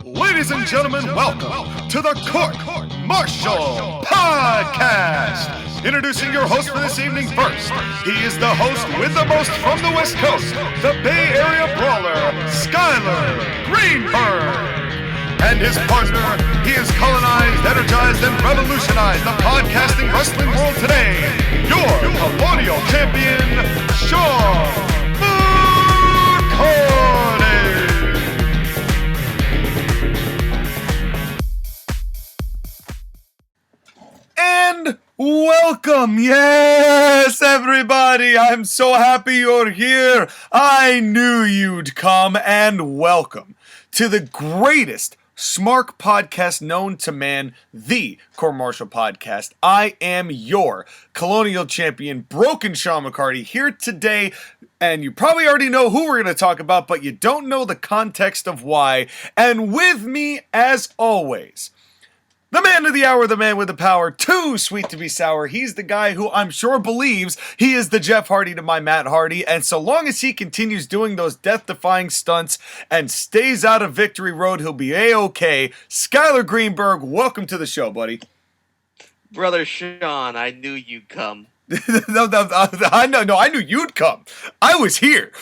Ladies and gentlemen, welcome to the Court-Martail Podcast. Introducing your host for this evening first. He is the host with the most from the West Coast, the Bay Area Brawler, Skyler Greenberg. And his partner, he has colonized, energized, and revolutionized the podcasting wrestling world today. Your Colonial champion, Sean Mcmahon. And welcome, yes, everybody. I'm so happy you're here. I knew you'd come, and welcome to the greatest Smark podcast known to man, the Court-Martail podcast. I am your Colonial champion, Broken Sean McCarty, here today, and you probably already know who we're going to talk about, but you don't know the context of why. And with me, as always, the man of the hour, the man with the power, too sweet to be sour. He's the guy who I'm sure believes he is the Jeff Hardy to my Matt Hardy, and so long as he continues doing those death-defying stunts and stays out of victory road, he'll be A-okay. Skyler Greenberg, welcome to the show, buddy. Brother Sean, I knew you'd come. I knew you'd come. I was here.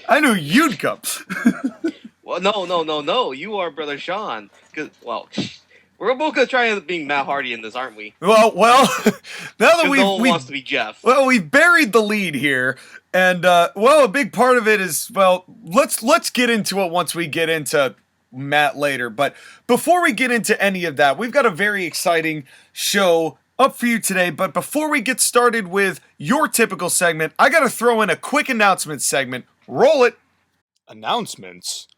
I knew you'd come. Well, no. You are Brother Sean. We're both gonna try being Matt Hardy in this, aren't we? Well. Now that no one wants to be Jeff. Well, we've buried the lead here, and a big part of it is let's get into it once we get into Matt later. But before we get into any of that, we've got a very exciting show up for you today. But before we get started with your typical segment, I gotta throw in a quick announcement segment. Roll it. Announcements.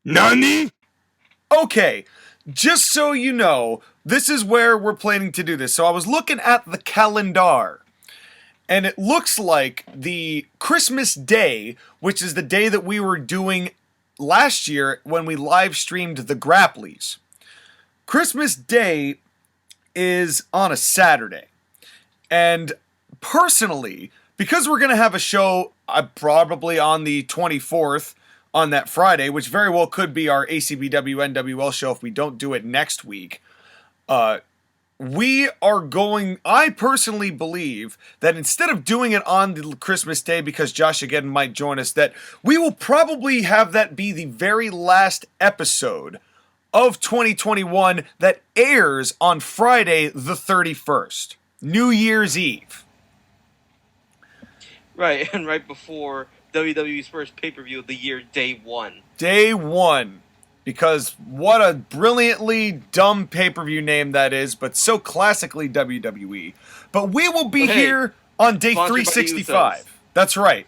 Nani? Okay, just so you know, this is where we're planning to do this. So I was looking at the calendar, and it looks like the Christmas Day, which is the day that we were doing last year when we live streamed the Grapplies. Christmas Day is on a Saturday. And personally, because we're going to have a show probably on the 24th, on that Friday, which very well could be our ACBW NWL show if we don't do it next week. I personally believe that instead of doing it on the Christmas Day, because Josh again might join us, that we will probably have that be the very last episode of 2021 that airs on Friday the 31st, New Year's Eve. Right, and right before WWE's first pay-per-view of the year, Day 1. Day 1. Because what a brilliantly dumb pay-per-view name that is, but so classically WWE. But we will be here on Day 365. That's right.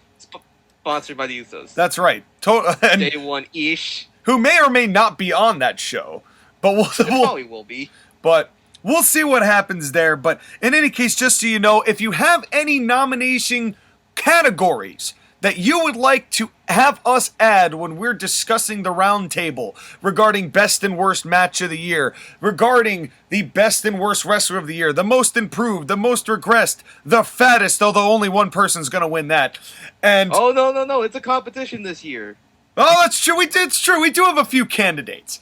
Sponsored by the Usos. That's right. Day 1-ish. Who may or may not be on that show. But we'll probably will be. But we'll see what happens there. But in any case, just so you know, if you have any nomination categories that you would like to have us add when we're discussing the round table regarding best and worst match of the year, regarding the best and worst wrestler of the year, the most improved, the most regressed, the fattest, although only one person's going to win that. And oh, no, it's a competition this year. Oh, that's true. It's true. We do have a few candidates.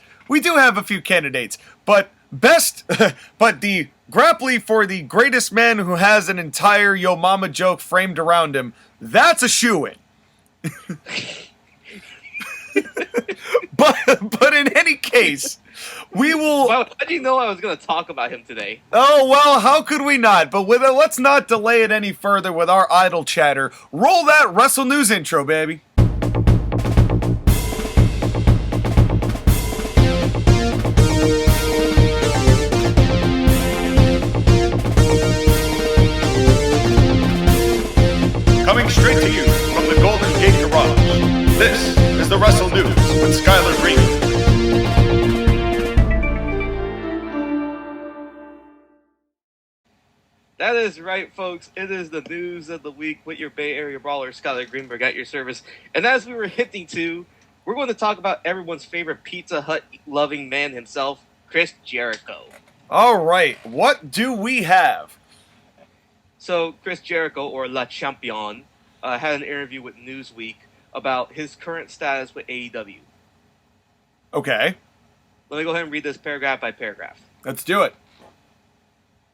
But but the Grapply for the greatest man who has an entire Yo Mama joke framed around him, that's a shoo-in. but in any case, we will... Well, how did you know I was going to talk about him today? Oh, well, how could we not? But let's not delay it any further with our idle chatter. Roll that Wrestle News intro, baby. Coming straight to you from the Golden Gate Garage, this is the Wrestle News with Skyler Green. That is right, folks. It is the news of the week with your Bay Area Brawler, Skyler Greenberg, at your service. And as we were hinting to, we're going to talk about everyone's favorite Pizza Hut-loving man himself, Chris Jericho. All right, what do we have? So Chris Jericho, or La Champion, had an interview with Newsweek about his current status with AEW. Okay, Let me go ahead and read this paragraph by paragraph. let's do it.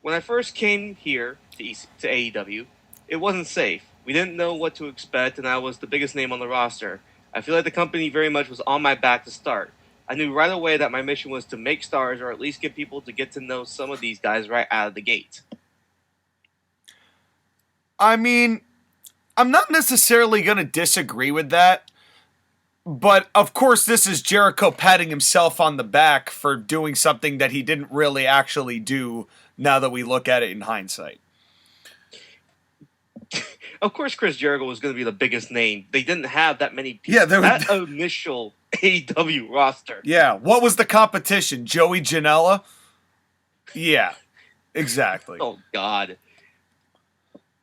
When I first came here to AEW, it wasn't safe. We didn't know what to expect, and I was the biggest name on the roster. I feel like the company very much was on my back to start. I knew right away that my mission was to make stars, or at least get people to get to know some of these guys right out of the gate. I mean, I'm not necessarily going to disagree with that. But, of course, this is Jericho patting himself on the back for doing something that he didn't really actually do now that we look at it in hindsight. Of course, Chris Jericho was going to be the biggest name. They didn't have that many people. Yeah, that initial AEW roster. Yeah, what was the competition? Joey Janela? Yeah, exactly. Oh, God.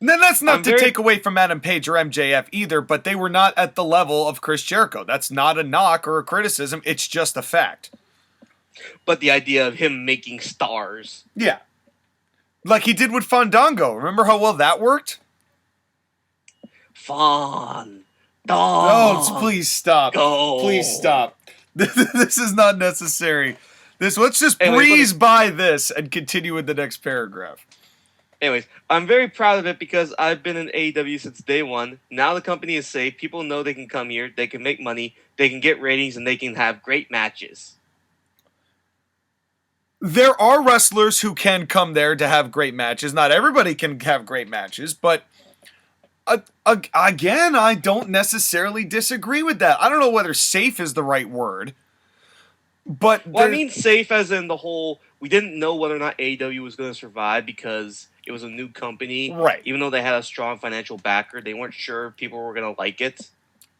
Then that's not to take away from Adam Page or MJF either, but they were not at the level of Chris Jericho. That's not a knock or a criticism. It's just a fact. But the idea of him making stars. Yeah. Like he did with Fandango. Remember how well that worked? Fandango. Oh, please stop. Go. Please stop. This is not necessary. Let's just breeze by this and continue with the next paragraph. Anyways, I'm very proud of it because I've been in AEW since day one. Now the company is safe. People know they can come here. They can make money. They can get ratings, and they can have great matches. There are wrestlers who can come there to have great matches. Not everybody can have great matches, but again, I don't necessarily disagree with that. I don't know whether safe is the right word, but I mean safe as in the whole. We didn't know whether or not AEW was going to survive because it was a new company. Right. Even though they had a strong financial backer, they weren't sure if people were going to like it.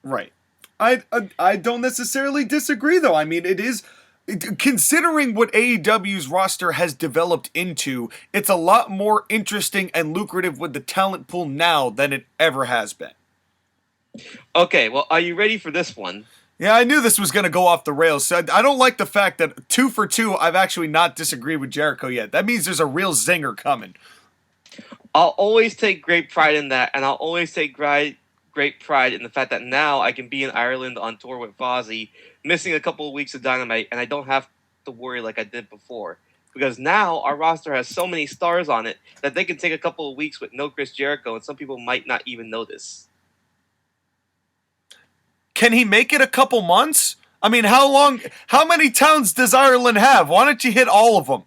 Right. I don't necessarily disagree, though. I mean, it is, considering what AEW's roster has developed into, it's a lot more interesting and lucrative with the talent pool now than it ever has been. Okay, well, are you ready for this one? Yeah, I knew this was going to go off the rails. So I don't like the fact that 2 for 2, I've actually not disagreed with Jericho yet. That means there's a real zinger coming. I'll always take great pride in that, and I'll always take great pride in the fact that now I can be in Ireland on tour with Fozzy, missing a couple of weeks of Dynamite, and I don't have to worry like I did before. Because now our roster has so many stars on it that they can take a couple of weeks with no Chris Jericho, and some people might not even know this. Can he make it a couple months? I mean, how many towns does Ireland have? Why don't you hit all of them?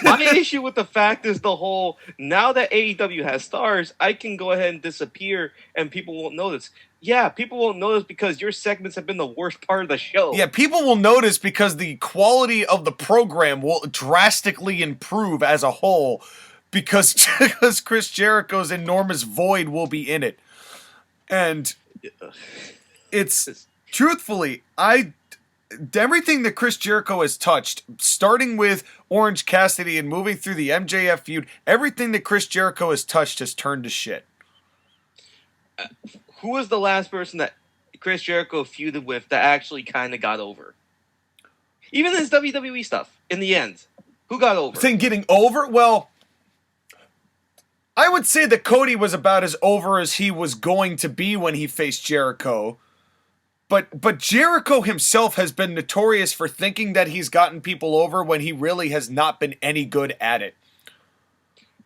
My issue with the fact is the whole, now that AEW has stars, I can go ahead and disappear and people won't notice. Yeah, people won't notice because your segments have been the worst part of the show. Yeah, people will notice because the quality of the program will drastically improve as a whole because Chris Jericho's enormous void will be in it. And it's, truthfully, everything that Chris Jericho has touched, starting with Orange Cassidy and moving through the MJF feud, everything that Chris Jericho has touched has turned to shit. Who was the last person that Chris Jericho feuded with that actually kind of got over? Even his WWE stuff, in the end. Who got over? Saying getting over? Well, I would say that Cody was about as over as he was going to be when he faced Jericho. But Jericho himself has been notorious for thinking that he's gotten people over when he really has not been any good at it.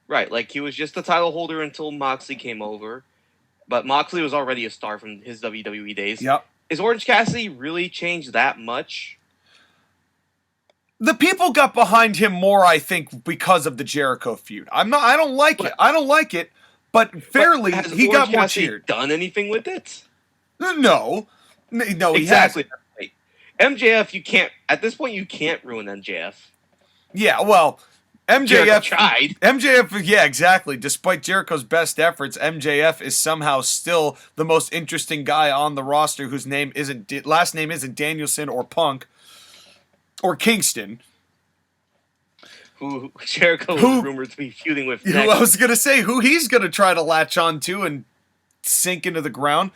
Right, like he was just the title holder until Moxley came over. But Moxley was already a star from his WWE days. Yep. Is Orange Cassidy really changed that much? The people got behind him more, I think, because of the Jericho feud. I don't like it. I don't like it, but fairly, he got more cheered. Done anything with it? No, he exactly. hasn't. MJF, you can't. At this point, you can't ruin MJF. Yeah, well, MJF Jericho tried. MJF, yeah, exactly. Despite Jericho's best efforts, MJF is somehow still the most interesting guy on the roster whose last name isn't Danielson or Punk. Or Kingston. Who Jericho was rumored to be feuding with next. I was going to say, who he's going to try to latch on to and sink into the ground.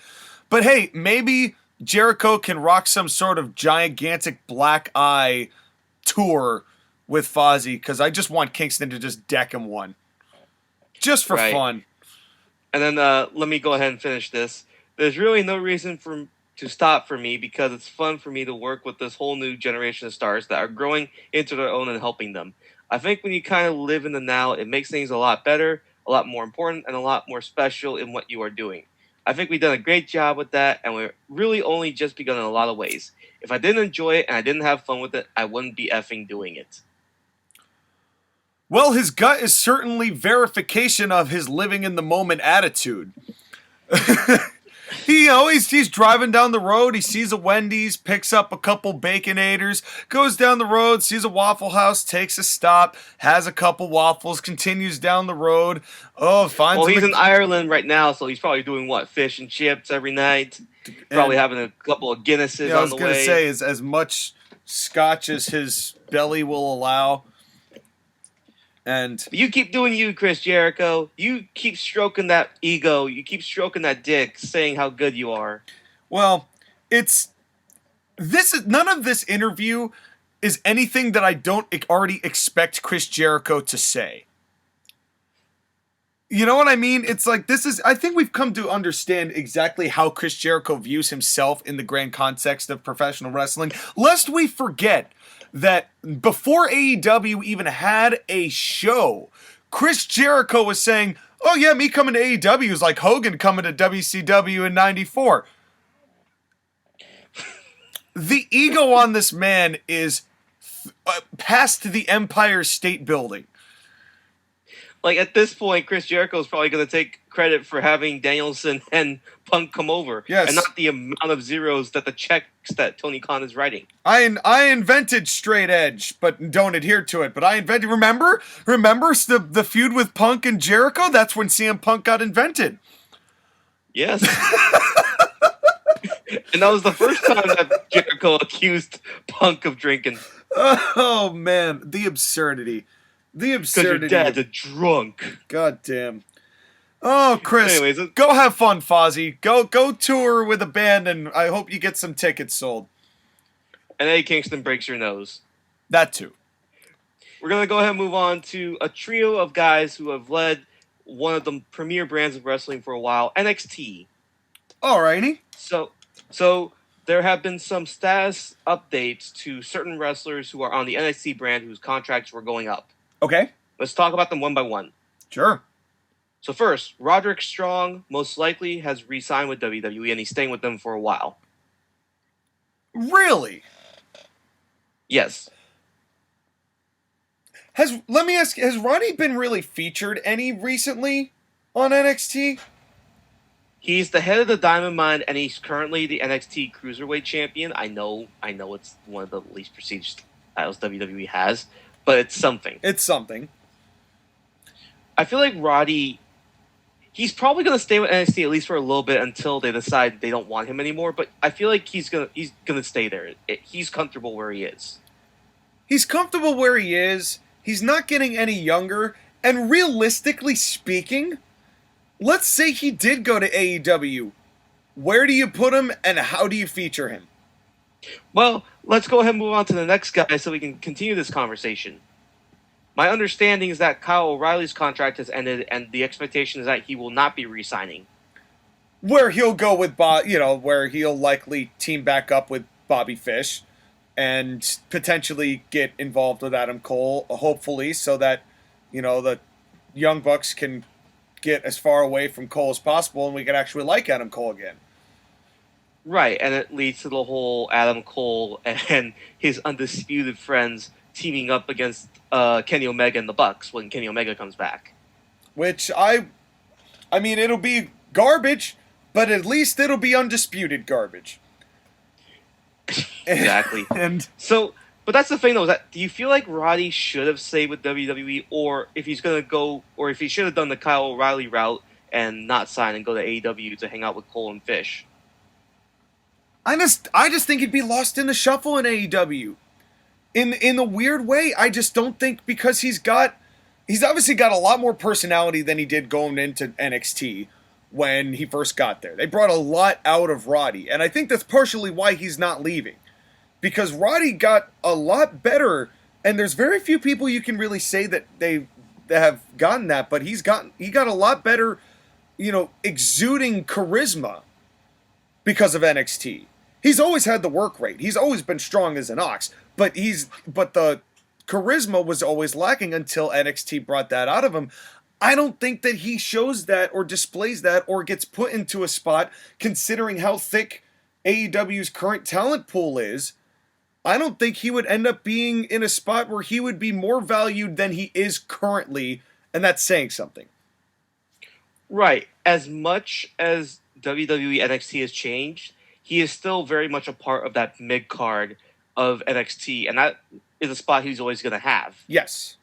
But hey, maybe Jericho can rock some sort of gigantic black eye tour with Fozzy, because I just want Kingston to just deck him one. Just for fun. And then let me go ahead and finish this. There's really no reason for to stop for me because it's fun for me to work with this whole new generation of stars that are growing into their own and helping them. I think when you kind of live in the now, it makes things a lot better, a lot more important, and a lot more special in what you are doing. I think we've done a great job with that, and we're really only just begun in a lot of ways. If I didn't enjoy it and I didn't have fun with it, I wouldn't be effing doing it. Well, his gut is certainly verification of his living in the moment attitude. He's driving down the road, he sees a Wendy's, picks up a couple Baconators, goes down the road, sees a Waffle House, takes a stop, has a couple waffles, continues down the road. Well, he's in Ireland right now, so he's probably doing what? Fish and chips every night. Probably having a couple of Guinnesses on the way. I was going to say, is as much scotch as his belly will allow. And you keep doing you, Chris Jericho. You keep stroking that ego. You keep stroking that dick, saying how good you are. Well, none of this interview is anything that I don't already expect Chris Jericho to say. You know what I mean? It's like I think we've come to understand exactly how Chris Jericho views himself in the grand context of professional wrestling, lest we forget that before AEW even had a show, Chris Jericho was saying, oh yeah, me coming to AEW is like Hogan coming to WCW in 94. The ego on this man is past the Empire State Building. Like, at this point, Chris Jericho is probably going to take credit for having Danielson and Punk come over. Yes. And not the amount of zeros that the checks that Tony Khan is writing. I invented straight edge, but don't adhere to it. But I invented, remember the feud with Punk and Jericho? That's when CM Punk got invented. Yes. And that was the first time that Jericho accused Punk of drinking. Oh, man. The absurdity. Because your dad's a drunk. God damn. Oh, Chris, Anyways, go have fun, Fozzy. Go tour with a band, and I hope you get some tickets sold. And Eddie Kingston breaks your nose. That too. We're going to go ahead and move on to a trio of guys who have led one of the premier brands of wrestling for a while, NXT. Alrighty. So there have been some status updates to certain wrestlers who are on the NXT brand whose contracts were going up. Okay. Let's talk about them one by one. Sure. So first, Roderick Strong most likely has re-signed with WWE and he's staying with them for a while. Really? Yes. Let me ask, has Roddy been really featured any recently on NXT? He's the head of the Diamond Mine and he's currently the NXT Cruiserweight Champion. I know it's one of the least prestigious titles WWE has, but it's something. It's something. I feel like Roddy, he's probably going to stay with NXT at least for a little bit until they decide they don't want him anymore, but I feel like he's gonna stay there. He's comfortable where he is. He's comfortable where he is. He's not getting any younger. And realistically speaking, let's say he did go to AEW. Where do you put him and how do you feature him? Well, let's go ahead and move on to the next guy so we can continue this conversation. My understanding is that Kyle O'Reilly's contract has ended and the expectation is that he will not be re-signing. Where he'll go with where he'll likely team back up with Bobby Fish and potentially get involved with Adam Cole, hopefully, so that, the Young Bucks can get as far away from Cole as possible and we can actually like Adam Cole again. Right, and it leads to the whole Adam Cole and his undisputed friends teaming up against Kenny Omega and the Bucks when Kenny Omega comes back. Which I mean, it'll be garbage, but at least it'll be undisputed garbage. Exactly. But that's the thing though, is that do you feel like Roddy should have stayed with WWE, or if he's gonna go, or if he should have done the Kyle O'Reilly route and not sign and go to AEW to hang out with Cole and Fish? I just think he'd be lost in the shuffle in AEW. In a weird way, I just don't think, because he's obviously got a lot more personality than he did going into NXT when he first got there. They brought a lot out of Roddy, and I think that's partially why he's not leaving. Because Roddy got a lot better, and there's very few people you can really say that they have gotten that, but he got a lot better, exuding charisma. because of NXT. He's always had the work rate. He's always been strong as an ox, but the charisma was always lacking until NXT brought that out of him. I don't think that he shows that or displays that or gets put into a spot, considering how thick AEW's current talent pool is. I don't think he would end up being in a spot where he would be more valued than he is currently, and that's saying something. Right. As much as WWE NXT has changed, he is still very much a part of that mid-card of NXT, and that is a spot he's always going to have. Yes.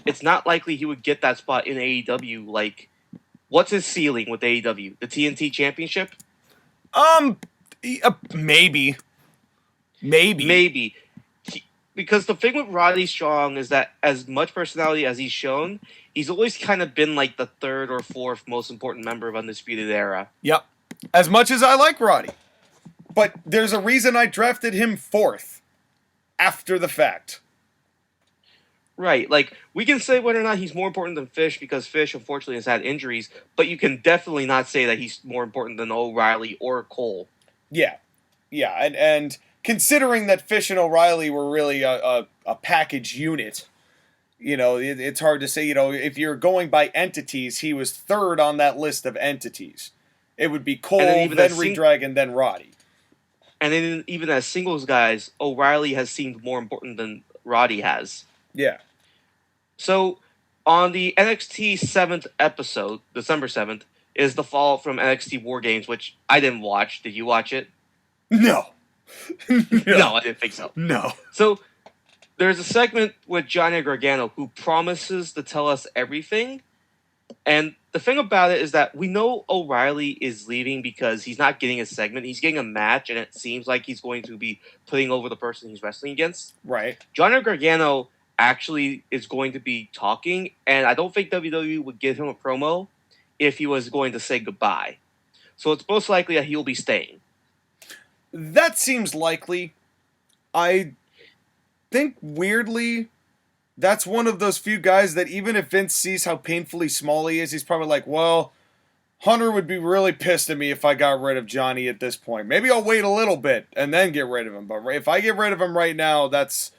It's not likely he would get that spot in AEW. Like, what's his ceiling with AEW? The TNT Championship? Maybe. Because the thing with Roddy Strong is that as much personality as he's shown, he's always kind of been like the third or fourth most important member of Undisputed Era. Yep. As much as I like Roddy. But there's a reason I drafted him fourth after the fact. Right. Like, we can say whether or not he's more important than Fish because Fish, unfortunately, has had injuries, but you can definitely not say that he's more important than O'Reilly or Cole. Yeah. Yeah, and considering that Fish and O'Reilly were really a package unit, you know, it's hard to say, you know, if you're going by entities, he was third on that list of entities. It would be Cole, then Redragon, then Roddy. And then even as singles guys, O'Reilly has seemed more important than Roddy has. Yeah. So, on the NXT 7th episode, December 7th, is the fallout from NXT War Games, which I didn't watch. Did you watch it? No. No, I didn't think so. No. So, there's a segment with Johnny Gargano who promises to tell us everything. And the thing about it is that we know O'Reilly is leaving because he's not getting a segment. He's getting a match, and it seems like he's going to be putting over the person he's wrestling against. Right. Johnny Gargano actually is going to be talking, and I don't think WWE would give him a promo if he was going to say goodbye. So it's most likely that he'll be staying. That seems likely. I think, weirdly, that's one of those few guys that even if Vince sees how painfully small he is, he's probably like, well, Hunter would be really pissed at me if I got rid of Johnny at this point. Maybe I'll wait a little bit and then get rid of him. But if I get rid of him right now, that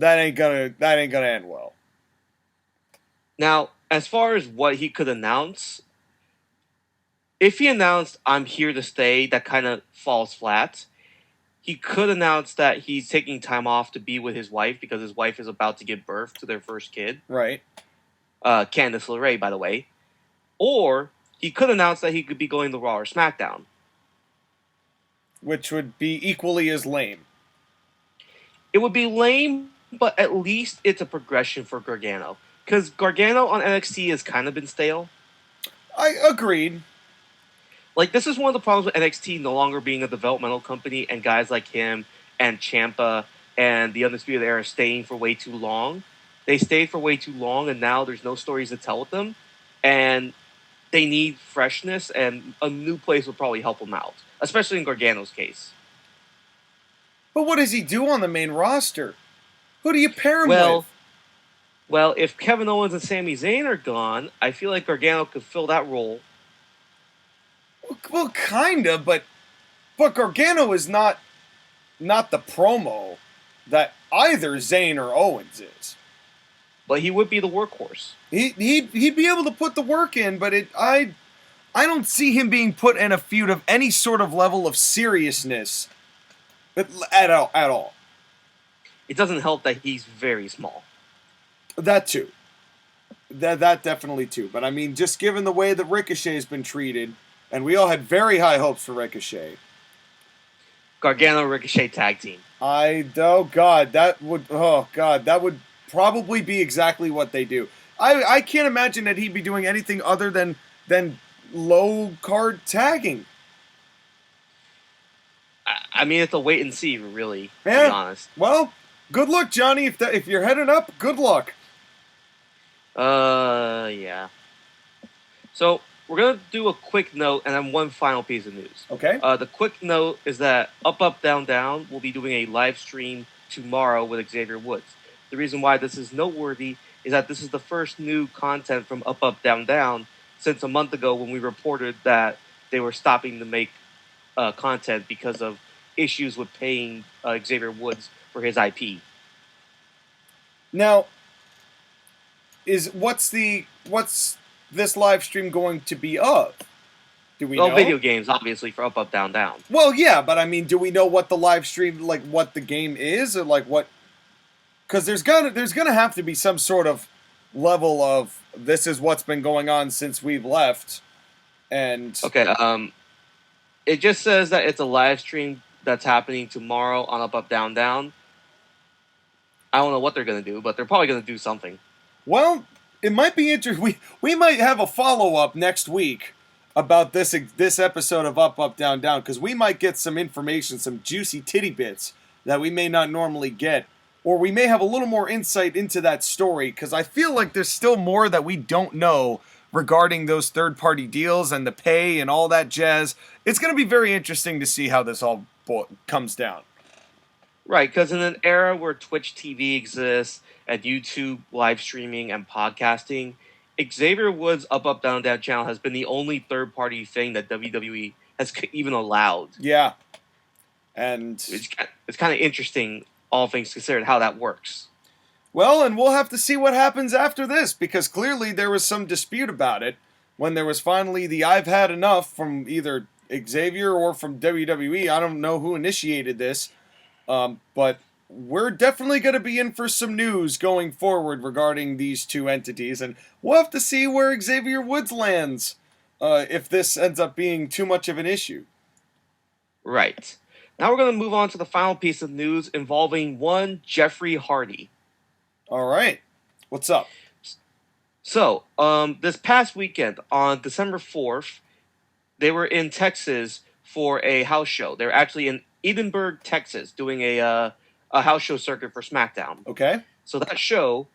ain't gonna end well. Now, as far as what he could announce, if he announced, I'm here to stay, that kind of falls flat. He could announce that he's taking time off to be with his wife because his wife is about to give birth to their first kid. Right. Candice LeRae, by the way. Or he could announce that he could be going to Raw or SmackDown. Which would be equally as lame. It would be lame, but at least it's a progression for Gargano. Because Gargano on NXT has kind of been stale. I agreed. Like, this is one of the problems with NXT no longer being a developmental company and guys like him and Ciampa and the Undisputed Era staying for way too long. They stayed for way too long, and now there's no stories to tell with them. And they need freshness, and a new place will probably help them out, especially in Gargano's case. But what does he do on the main roster? Who do you pair him with? Well, if Kevin Owens and Sami Zayn are gone, I feel like Gargano could fill that role. Well, kinda, but Gargano is not the promo that either Zayn or Owens is. But he would be the workhorse. He'd be able to put the work in, but I don't see him being put in a feud of any sort of level of seriousness at all. It doesn't help that he's very small. That too. That definitely too. But I mean, just given the way that Ricochet's been treated, and we all had very high hopes for Ricochet. Gargano Ricochet tag team. That would probably be exactly what they do. I can't imagine that he'd be doing anything other than low card tagging. I mean, it's a wait and see, really, to be honest. Well, good luck, Johnny. If you're heading up, good luck. Yeah. So, we're going to do a quick note and then one final piece of news. Okay. The quick note is that UpUpDownDown will be doing a live stream tomorrow with Xavier Woods. The reason why this is noteworthy is that this is the first new content from UpUpDownDown since a month ago when we reported that they were stopping to make content because of issues with paying Xavier Woods for his IP. Now, what's this live stream going to be of? Do we know? Video games, obviously, for Up, Up, Down, Down. Well, yeah, but I mean, do we know what the live stream, like, what the game is, or like what? Because there's gonna have to be some sort of level of this is what's been going on since we've left, and okay, it just says that it's a live stream that's happening tomorrow on Up, Up, Down, Down. I don't know what they're gonna do, but they're probably gonna do something. Well, it might be interesting. We might have a follow-up next week about this episode of Up, Up, Down, Down, because we might get some information, some juicy titty bits that we may not normally get, or we may have a little more insight into that story, because I feel like there's still more that we don't know regarding those third-party deals and the pay and all that jazz. It's going to be very interesting to see how this all comes down. Right, because in an era where Twitch TV exists and YouTube live streaming and podcasting, Xavier Woods' Up, Up, Down, Down channel has been the only third-party thing that WWE has even allowed. Yeah. And it's kind of interesting, all things considered, how that works. Well, and we'll have to see what happens after this, because clearly there was some dispute about it when there was finally the I've had enough from either Xavier or from WWE. I don't know who initiated this, but we're definitely going to be in for some news going forward regarding these two entities, and we'll have to see where Xavier Woods lands if this ends up being too much of an issue. Right. Now we're going to move on to the final piece of news involving one Jeffrey Hardy. All right. What's up? So, this past weekend, on December 4th, they were in Texas for a house show. They were actually in Edinburgh, Texas, doing a house show circuit for SmackDown. Okay. So that show,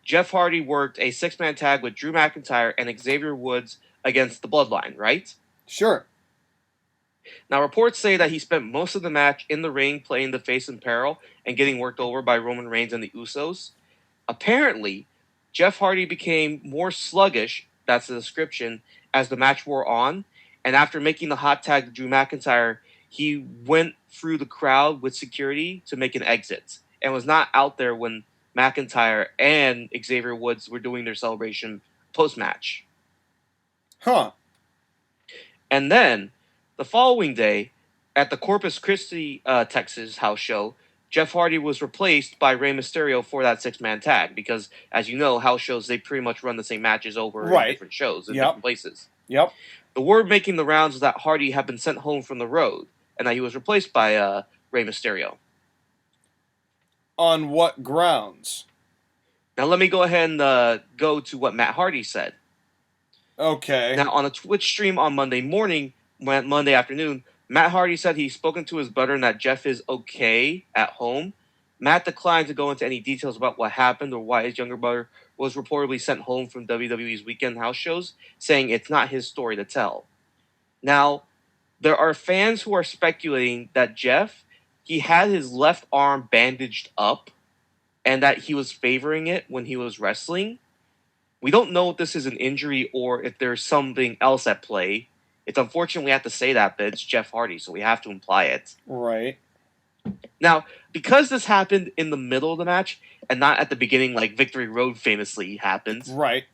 Jeff Hardy worked a six-man tag with Drew McIntyre and Xavier Woods against the Bloodline, right? Sure. Now, reports say that he spent most of the match in the ring playing the face in peril and getting worked over by Roman Reigns and the Usos. Apparently, Jeff Hardy became more sluggish, that's the description, as the match wore on, and after making the hot tag to Drew McIntyre, he went through the crowd with security to make an exit, and was not out there when McIntyre and Xavier Woods were doing their celebration post-match. Huh. And then, the following day, at the Corpus Christi, Texas house show, Jeff Hardy was replaced by Rey Mysterio for that six-man tag because, as you know, house shows, they pretty much run the same matches over in different shows in different places. Yep. The word making the rounds was that Hardy had been sent home from the road and that he was replaced by Rey Mysterio. On what grounds? Now, let me go ahead and go to what Matt Hardy said. Okay. Now, on a Twitch stream on Monday afternoon, Matt Hardy said he's spoken to his brother and that Jeff is okay at home. Matt declined to go into any details about what happened or why his younger brother was reportedly sent home from WWE's weekend house shows, saying it's not his story to tell. Now, there are fans who are speculating that Jeff, he had his left arm bandaged up and that he was favoring it when he was wrestling. We don't know if this is an injury or if there's something else at play. It's unfortunate we have to say that, but it's Jeff Hardy, so we have to imply it. Right. Now, because this happened in the middle of the match and not at the beginning like Victory Road famously happened, right,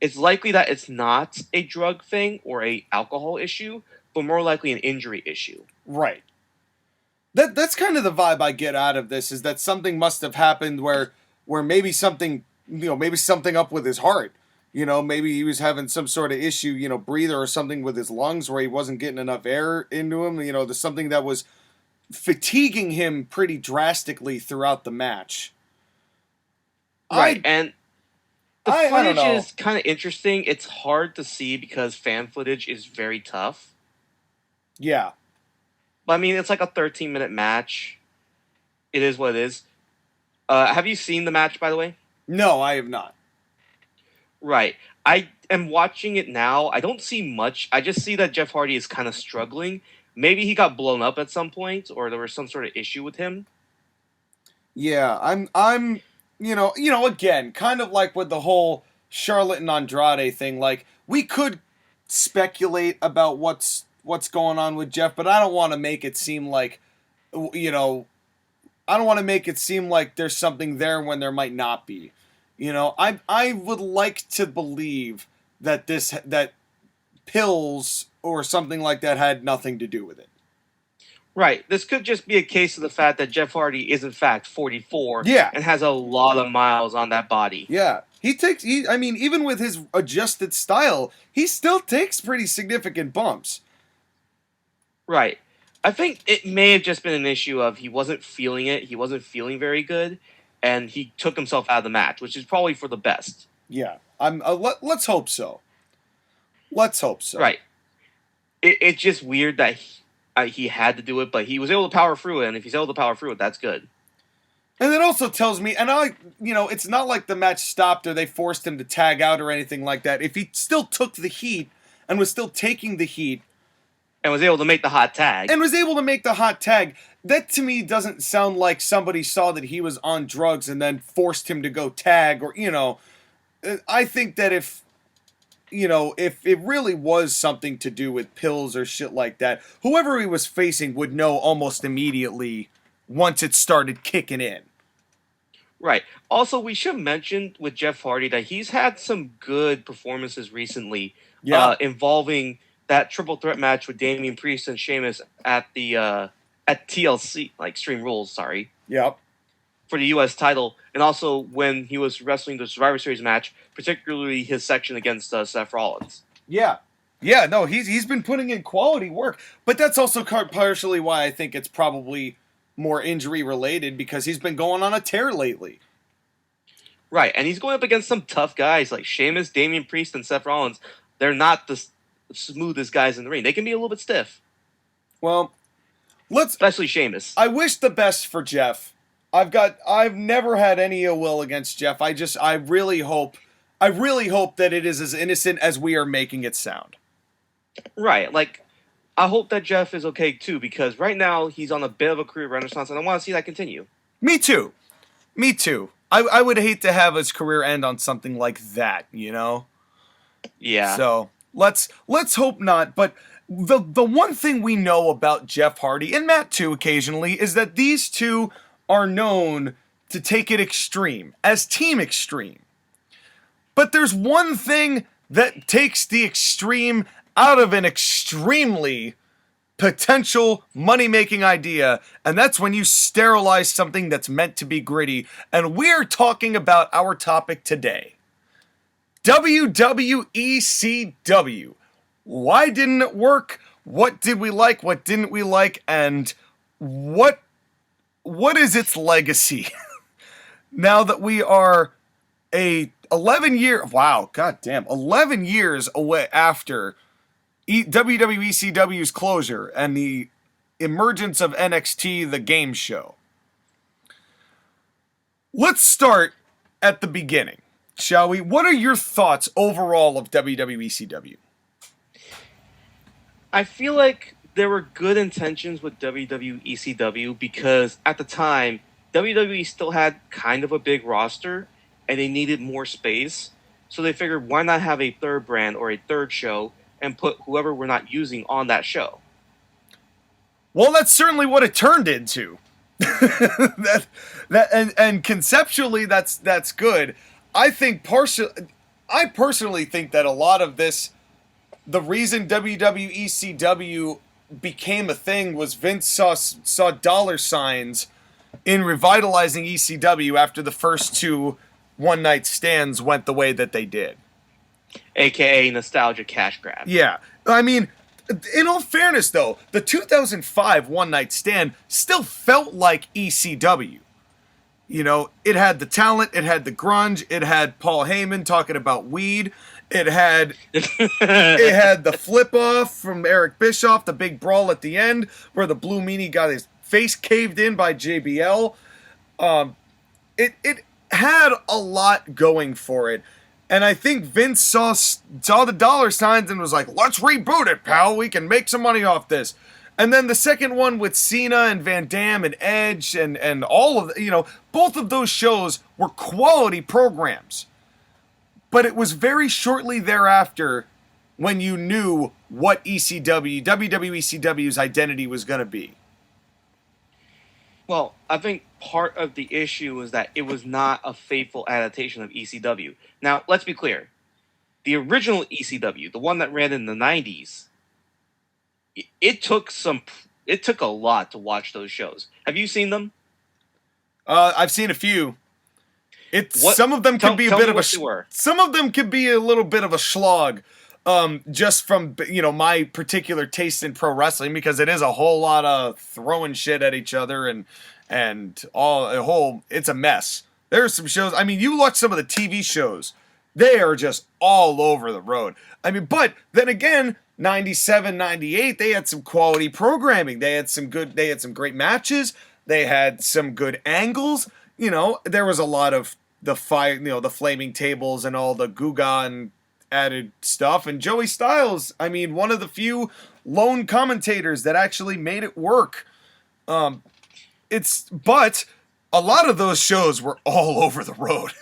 it's likely that it's not a drug thing or a alcohol issue, but more likely an injury issue. Right. That's kind of the vibe I get out of this, is that something must have happened where maybe something, maybe something up with his heart. Maybe he was having some sort of issue, breather or something with his lungs where he wasn't getting enough air into him. There's something that was fatiguing him pretty drastically throughout the match. Right, and the footage don't know. is kind of interesting. It's hard to see because fan footage is very tough. Yeah. But, I mean, it's like a 13-minute match. It is what it is. Have you seen the match, by the way? No, I have not. Right. I am watching it now. I don't see much. I just see that Jeff Hardy is kind of struggling. Maybe he got blown up at some point, or there was some sort of issue with him. Yeah, I'm again, kind of like with the whole Charlotte and Andrade thing, like, we could speculate about what's what's going on with Jeff, but I don't want to make it seem like, I don't want to make it seem like there's something there when there might not be. I would like to believe that that pills or something like that had nothing to do with it. Right. This could just be a case of the fact that Jeff Hardy is in fact 44 Yeah. and has a lot of miles on that body. Yeah. Even with his adjusted style, he still takes pretty significant bumps. Right. I think it may have just been an issue of he wasn't feeling it. He wasn't feeling very good, and he took himself out of the match, which is probably for the best. Yeah. Let's hope so. Let's hope so. Right. It's just weird that he had to do it, but he was able to power through it, and if he's able to power through it, that's good. And it also tells me, it's not like the match stopped or they forced him to tag out or anything like that. If he still took the heat and was still taking the heat, and was able to make the hot tag. That to me doesn't sound like somebody saw that he was on drugs and then forced him to go tag or, I think that if it really was something to do with pills or shit like that, whoever he was facing would know almost immediately once it started kicking in. Right. Also, we should mention with Jeff Hardy that he's had some good performances recently involving that triple threat match with Damian Priest and Sheamus at the at TLC, like Extreme Rules, sorry. Yep. For the U.S. title, and also when he was wrestling the Survivor Series match, particularly his section against Seth Rollins. Yeah. Yeah, no, he's been putting in quality work, but that's also partially why I think it's probably more injury related, because he's been going on a tear lately. Right, and he's going up against some tough guys like Sheamus, Damian Priest, and Seth Rollins. They're not the smoothest guys in the ring. They can be a little bit stiff. Well, especially Sheamus. I wish the best for Jeff. I've never had any ill will against Jeff. I really hope that it is as innocent as we are making it sound. Right, I hope that Jeff is okay too, because right now he's on a bit of a career renaissance, and I want to see that continue. Me too. I would hate to have his career end on something like that, Yeah. So let's hope not. But the one thing we know about Jeff Hardy, and Matt too occasionally, is that these two are known to take it extreme, as Team Extreme. But there's one thing that takes the extreme out of an extremely potential money-making idea, and that's when you sterilize something that's meant to be gritty, and we're talking about our topic today. WWECW. Why didn't it work? What did we like? What didn't we like? And what is its legacy? Now that we are 11 years away after WWECW's closure and the emergence of NXT, the game show. Let's start at the beginning, shall we? What are your thoughts overall of WWECW? I feel like there were good intentions with WWECW because at the time, WWE still had kind of a big roster and they needed more space. So they figured, why not have a third brand or a third show and put whoever we're not using on that show? Well, that's certainly what it turned into. and conceptually, that's good. I personally think that a lot of this, the reason WWECW became a thing was Vince saw dollar signs in revitalizing ECW after the first two one-night stands went the way that they did. AKA nostalgia cash grab. Yeah. I mean, in all fairness, though, the 2005 one-night stand still felt like ECW. It had the talent, it had the grunge, it had Paul Heyman talking about weed, it had the flip-off from Eric Bischoff, the big brawl at the end, where the Blue Meanie got his face caved in by JBL. It had a lot going for it. And I think Vince saw the dollar signs and was like, let's reboot it, pal. We can make some money off this. And then the second one with Cena and Van Damme and Edge and all of both of those shows were quality programs. But it was very shortly thereafter when you knew what WWECW's identity was going to be? Well, I think part of the issue was that it was not a faithful adaptation of ECW. Now, let's be clear. The original ECW, the one that ran in the 90s, it took a lot to watch those shows. Have you seen them? I've seen a few. Some of them can be a bit of some of them can be a little bit of a slog. Just from, my particular taste in pro wrestling, because it is a whole lot of throwing shit at each other and it's a mess. There are some shows, you watch some of the TV shows, they are just all over the road. But then again, 97, 98, they had some quality programming. They had some great matches. They had some good angles. There was a lot of the fire, the flaming tables and all the Guga and added stuff. And Joey Styles, one of the few lone commentators that actually made it work. But a lot of those shows were all over the road.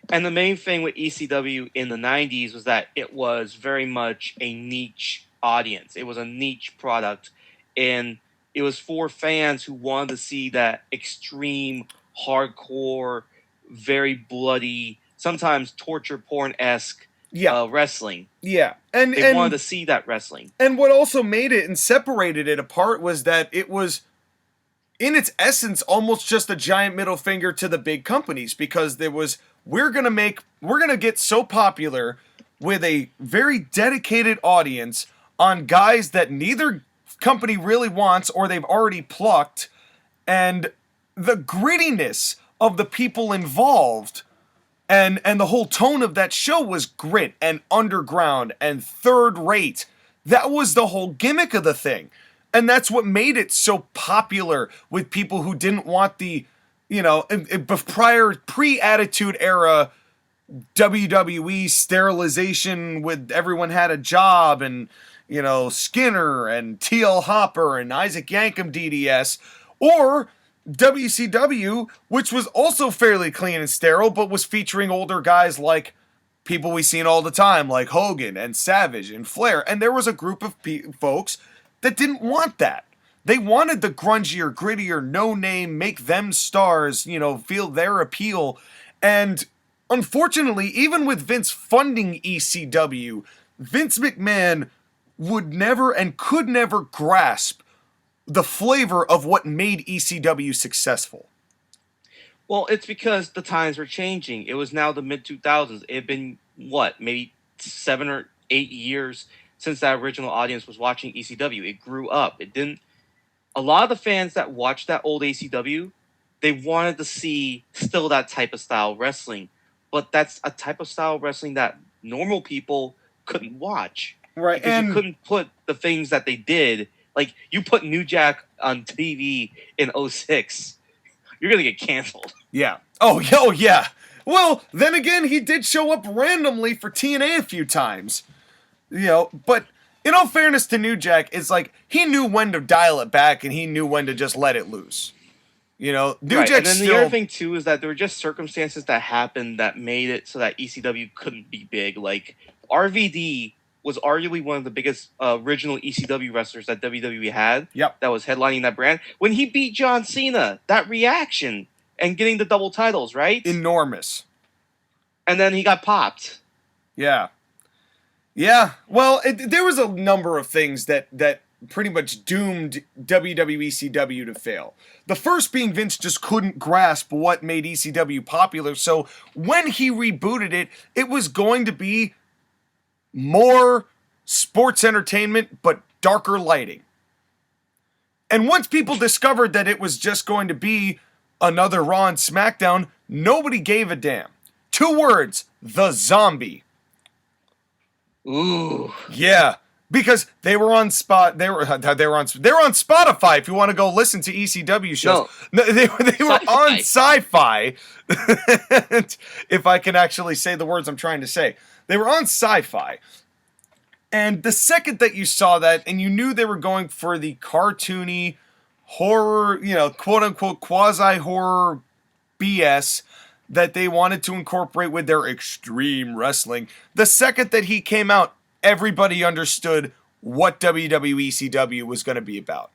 And the main thing with ECW in the 90s was that it was very much a niche audience. It was a niche product, and it was for fans who wanted to see that extreme, hardcore, very bloody, sometimes torture porn-esque wrestling. Yeah. And they wanted to see that wrestling. And what also made it and separated it apart was that it was, in its essence, almost just a giant middle finger to the big companies, because we're going to get so popular with a very dedicated audience on guys that neither company really wants or they've already plucked, and the grittiness of the people involved and the whole tone of that show was grit and underground and third rate. That was the whole gimmick of the thing. And that's what made it so popular with people who didn't want the, pre-Attitude Era WWE sterilization with everyone had a job and, Skinner and T.L. Hopper and Isaac Yankem DDS, or WCW, which was also fairly clean and sterile, but was featuring older guys like people we've seen all the time, like Hogan and Savage and Flair. And there was a group of folks that didn't want that. They wanted the grungier, grittier, no-name, make them stars, feel their appeal. And unfortunately, even with Vince funding ECW, Vince McMahon would never and could never grasp the flavor of what made ECW successful. Well, it's because the times were changing. It was now the mid-2000s. It had been, maybe 7 or 8 years since that original audience was watching ECW. It grew up. A lot of the fans that watched that old ECW, they wanted to see still that type of style wrestling. But that's a type of style wrestling that normal people couldn't watch. Right. Because you couldn't put the things that they did. Like, you put New Jack on TV in 06, you're going to get canceled. Yeah. Oh, yeah. Well, then again, he did show up randomly for TNA a few times. But in all fairness to New Jack, it's like he knew when to dial it back and he knew when to just let it loose. New Jack. And then the other thing, too, is that there were just circumstances that happened that made it so that ECW couldn't be big. Like, RVD was arguably one of the biggest original ECW wrestlers that WWE had. Yep. That was headlining that brand. When he beat John Cena, that reaction and getting the double titles, right? Enormous. And then he got popped. Yeah. Yeah. Well, there was a number of things that pretty much doomed WWECW to fail. The first being Vince just couldn't grasp what made ECW popular. So when he rebooted it, it was going to be more sports entertainment, but darker lighting. And once people discovered that it was just going to be another Raw and SmackDown, nobody gave a damn. 2 words: the zombie. Ooh. Yeah, because they were on Spotify. If you want to go listen to ECW shows, no, they were on Sci-Fi. If I can actually say the words I'm trying to say. They were on Sci-Fi. And the second that you saw that, and you knew they were going for the cartoony horror, quote-unquote quasi-horror BS that they wanted to incorporate with their extreme wrestling, the second that he came out, everybody understood what WWECW was going to be about.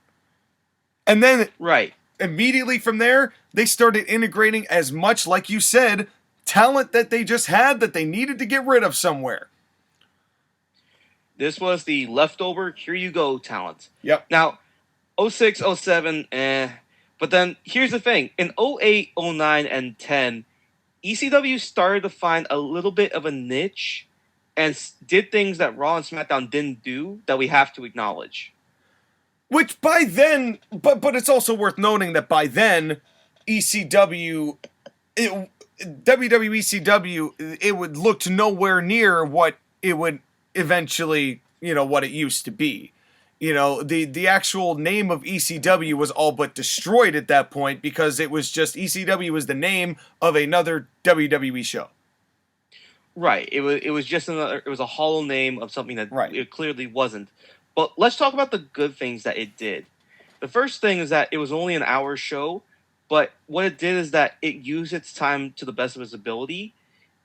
And then Right. immediately from there, they started integrating as much, like you said, talent that they just had that they needed to get rid of somewhere. This was the leftover, here you go talent. Yep. Now, 06, 07, but then here's the thing. In 08, 09, and 10, ECW started to find a little bit of a niche and did things that Raw and SmackDown didn't do that we have to acknowledge. Which by then, but it's also worth noting that by then, WWECW, it would look to nowhere near what it would eventually, what it used to be. The actual name of ECW was all but destroyed at that point because it was just ECW was the name of another WWE show. Right. It was just it was a hollow name of something that right. It clearly wasn't. But let's talk about the good things that it did. The first thing is that it was only an hour show, but what it did is that it used its time to the best of its ability.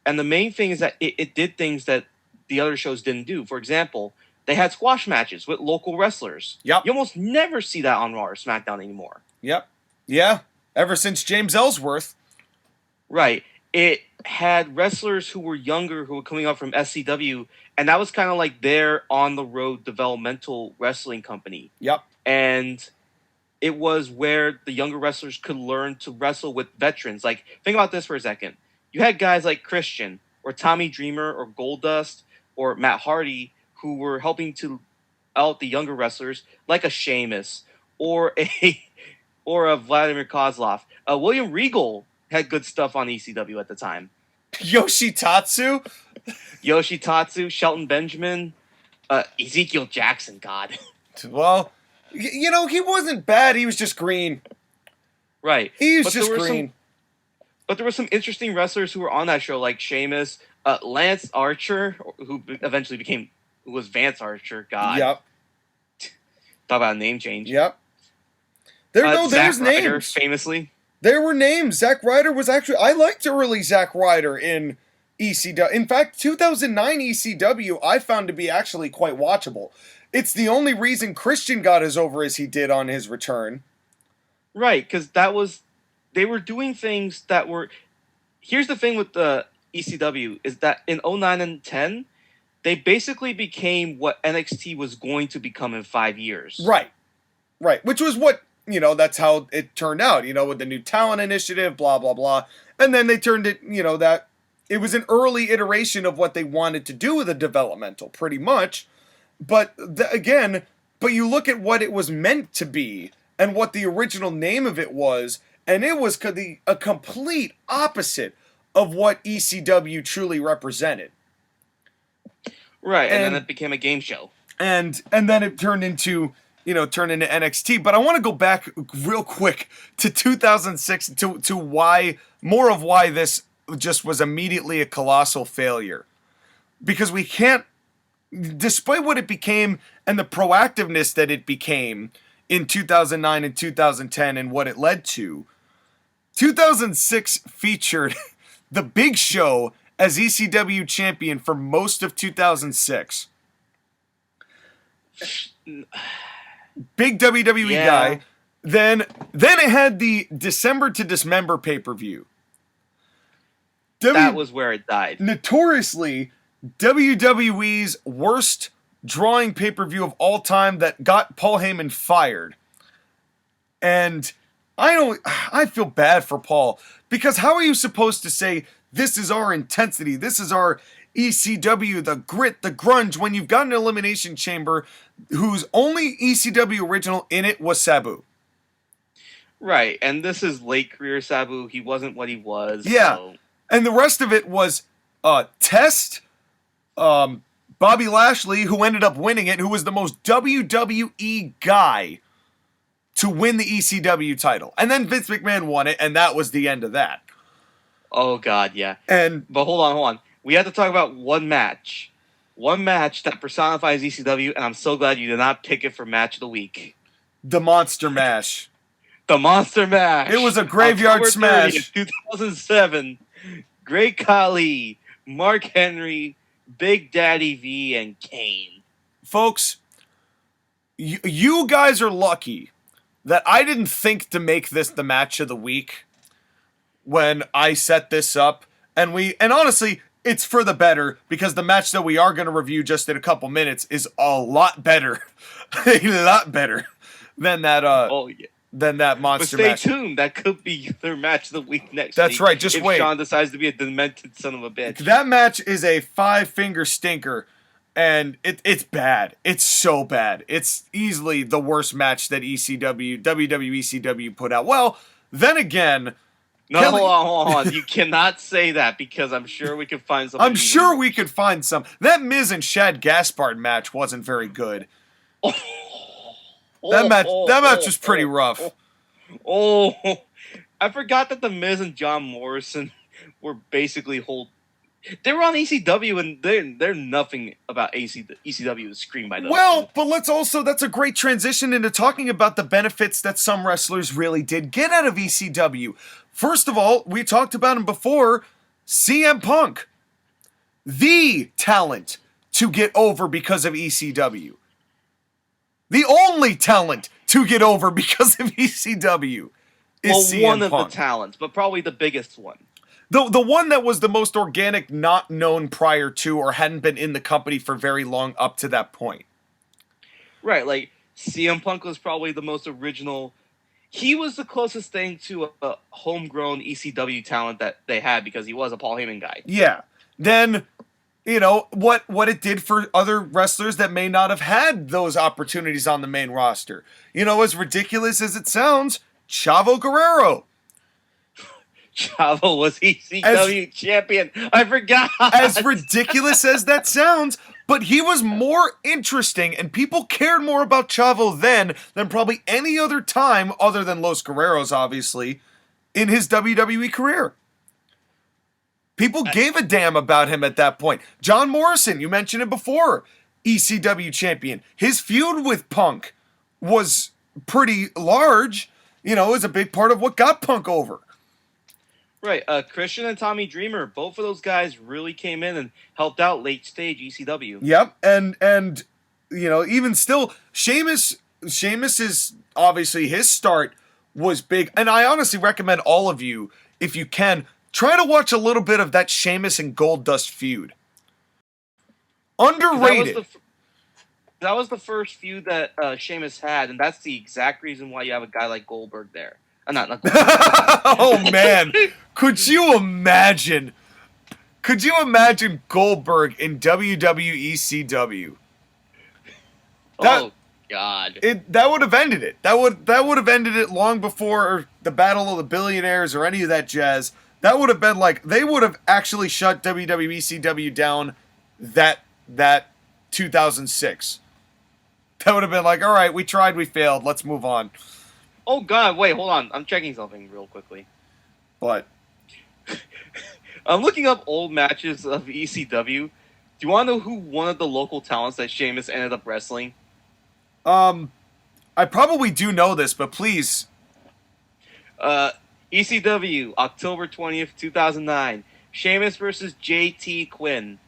And the main thing is that it did things that the other shows didn't do. For example, they had squash matches with local wrestlers. Yep. You almost never see that on Raw or SmackDown anymore. Yep. Yeah. Ever since James Ellsworth. Right. It had wrestlers who were younger who were coming up from SCW, and that was kind of like their on-the-road developmental wrestling company. Yep. And it was where the younger wrestlers could learn to wrestle with veterans. Like, think about this for a second. You had guys like Christian or Tommy Dreamer or Goldust or Matt Hardy who were helping to out the younger wrestlers, like a Sheamus or a Vladimir Kozlov. William Regal had good stuff on ECW at the time. Yoshitatsu, Shelton Benjamin, Ezekiel Jackson, God. Well, he wasn't bad. He was just green. Right. He was just green. But there were some interesting wrestlers who were on that show, like Sheamus, Lance Archer, who eventually was Vance Archer. God. Yep. Talk about a name change. Yep. There's Zack Ryder, names. famously. There were names. Zack Ryder was actually... I liked early Zack Ryder in ECW. In fact, 2009 ECW I found to be actually quite watchable. It's the only reason Christian got as over as he did on his return. Right, because they were doing things that were... Here's the thing with the ECW, is that in 09 and 10, they basically became what NXT was going to become in 5 years. Right. Which was what... that's how it turned out, with the new talent initiative, blah, blah, blah. And then they turned it, that it was an early iteration of what they wanted to do with the developmental, pretty much. But but you look at what it was meant to be and what the original name of it was, and it was a complete opposite of what ECW truly represented. Right, and then it became a game show. And then it turned into... turn into NXT. But I want to go back real quick to 2006 to why this just was immediately a colossal failure. Because we can't, despite what it became and the proactiveness that it became in 2009 and 2010 and what it led to, 2006 featured the Big Show as ECW champion for most of 2006. Big WWE guy. Then it had the December to Dismember pay-per-view. That was where it died. Notoriously, WWE's worst drawing pay-per-view of all time that got Paul Heyman fired. And I feel bad for Paul, because how are you supposed to say, this is our intensity, this is our ECW, the grit, the grunge, when you've got an Elimination Chamber whose only ECW original in it was Sabu? Right, and this is late career Sabu. He wasn't what he was. Yeah, so. And the rest of it was Test, Bobby Lashley, who ended up winning it, who was the most WWE guy to win the ECW title. And then Vince McMahon won it, and that was the end of that. Oh, God, yeah. But hold on. We have to talk about one match. One match that personifies ECW, and I'm so glad you did not pick it for Match of the Week. The Monster Mash. The Monster Mash. It was a graveyard smash. 2007. Great Khali, Mark Henry, Big Daddy V and Kane. Folks, you guys are lucky that I didn't think to make this the match of the week when I set this up. And honestly, it's for the better, because the match that we are going to review just in a couple minutes is a lot better. A lot better than that than that monster match. But stay tuned, that could be their match of the week next week. That's right, just wait. If Sean decides to be a demented son of a bitch. That match is a 5-finger stinker, and it's bad. It's so bad. It's easily the worst match that WWECW put out. Well, then again... No, hold on. You cannot say that, because I'm sure we could find something. I'm sure we could find some. That Miz and Shad Gaspard match wasn't very good. That match was pretty rough. I forgot that the Miz and John Morrison were basically they were on ECW, and they're nothing about ECW to scream by them. Well, but that's a great transition into talking about the benefits that some wrestlers really did get out of ECW. First of all, we talked about him before, CM Punk. The talent to get over because of ECW. The only talent to get over because of ECW is CM Punk. One of the talents, but probably the biggest one. The one that was the most organic, not known prior to, or hadn't been in the company for very long up to that point. Right, like CM Punk was probably the most original. He was the closest thing to a homegrown ECW talent that they had, because he was a Paul Heyman guy. Yeah. Then, what it did for other wrestlers that may not have had those opportunities on the main roster. As ridiculous as it sounds, Chavo Guerrero. Chavo was ECW champion. I forgot. As ridiculous as that sounds, but he was more interesting, and people cared more about Chavo then than probably any other time, other than Los Guerreros, obviously, in his WWE career. People gave a damn about him at that point. John Morrison, you mentioned it before, ECW champion. His feud with Punk was pretty large. It was a big part of what got Punk over. Right, Christian and Tommy Dreamer, both of those guys really came in and helped out late stage ECW. Yep, and even still, Sheamus is obviously, his start was big, and I honestly recommend all of you, if you can, try to watch a little bit of that Sheamus and Goldust feud. Underrated. That was the first feud that Sheamus had, and that's the exact reason why you have a guy like Goldberg there. Not Goldberg. Oh man, could you imagine Goldberg in WWECW? Oh God! That would have ended it. That would have ended it long before the Battle of the Billionaires or any of that jazz. That would have been like, they would have actually shut WWECW down that 2006. That would have been like, all right, we tried, we failed, let's move on. Oh God, wait, hold on. I'm checking something real quickly. What? I'm looking up old matches of ECW. Do you want to know who one of the local talents that Sheamus ended up wrestling? I probably do know this, but please. ECW, October 20th, 2009. Sheamus versus JT Quinn.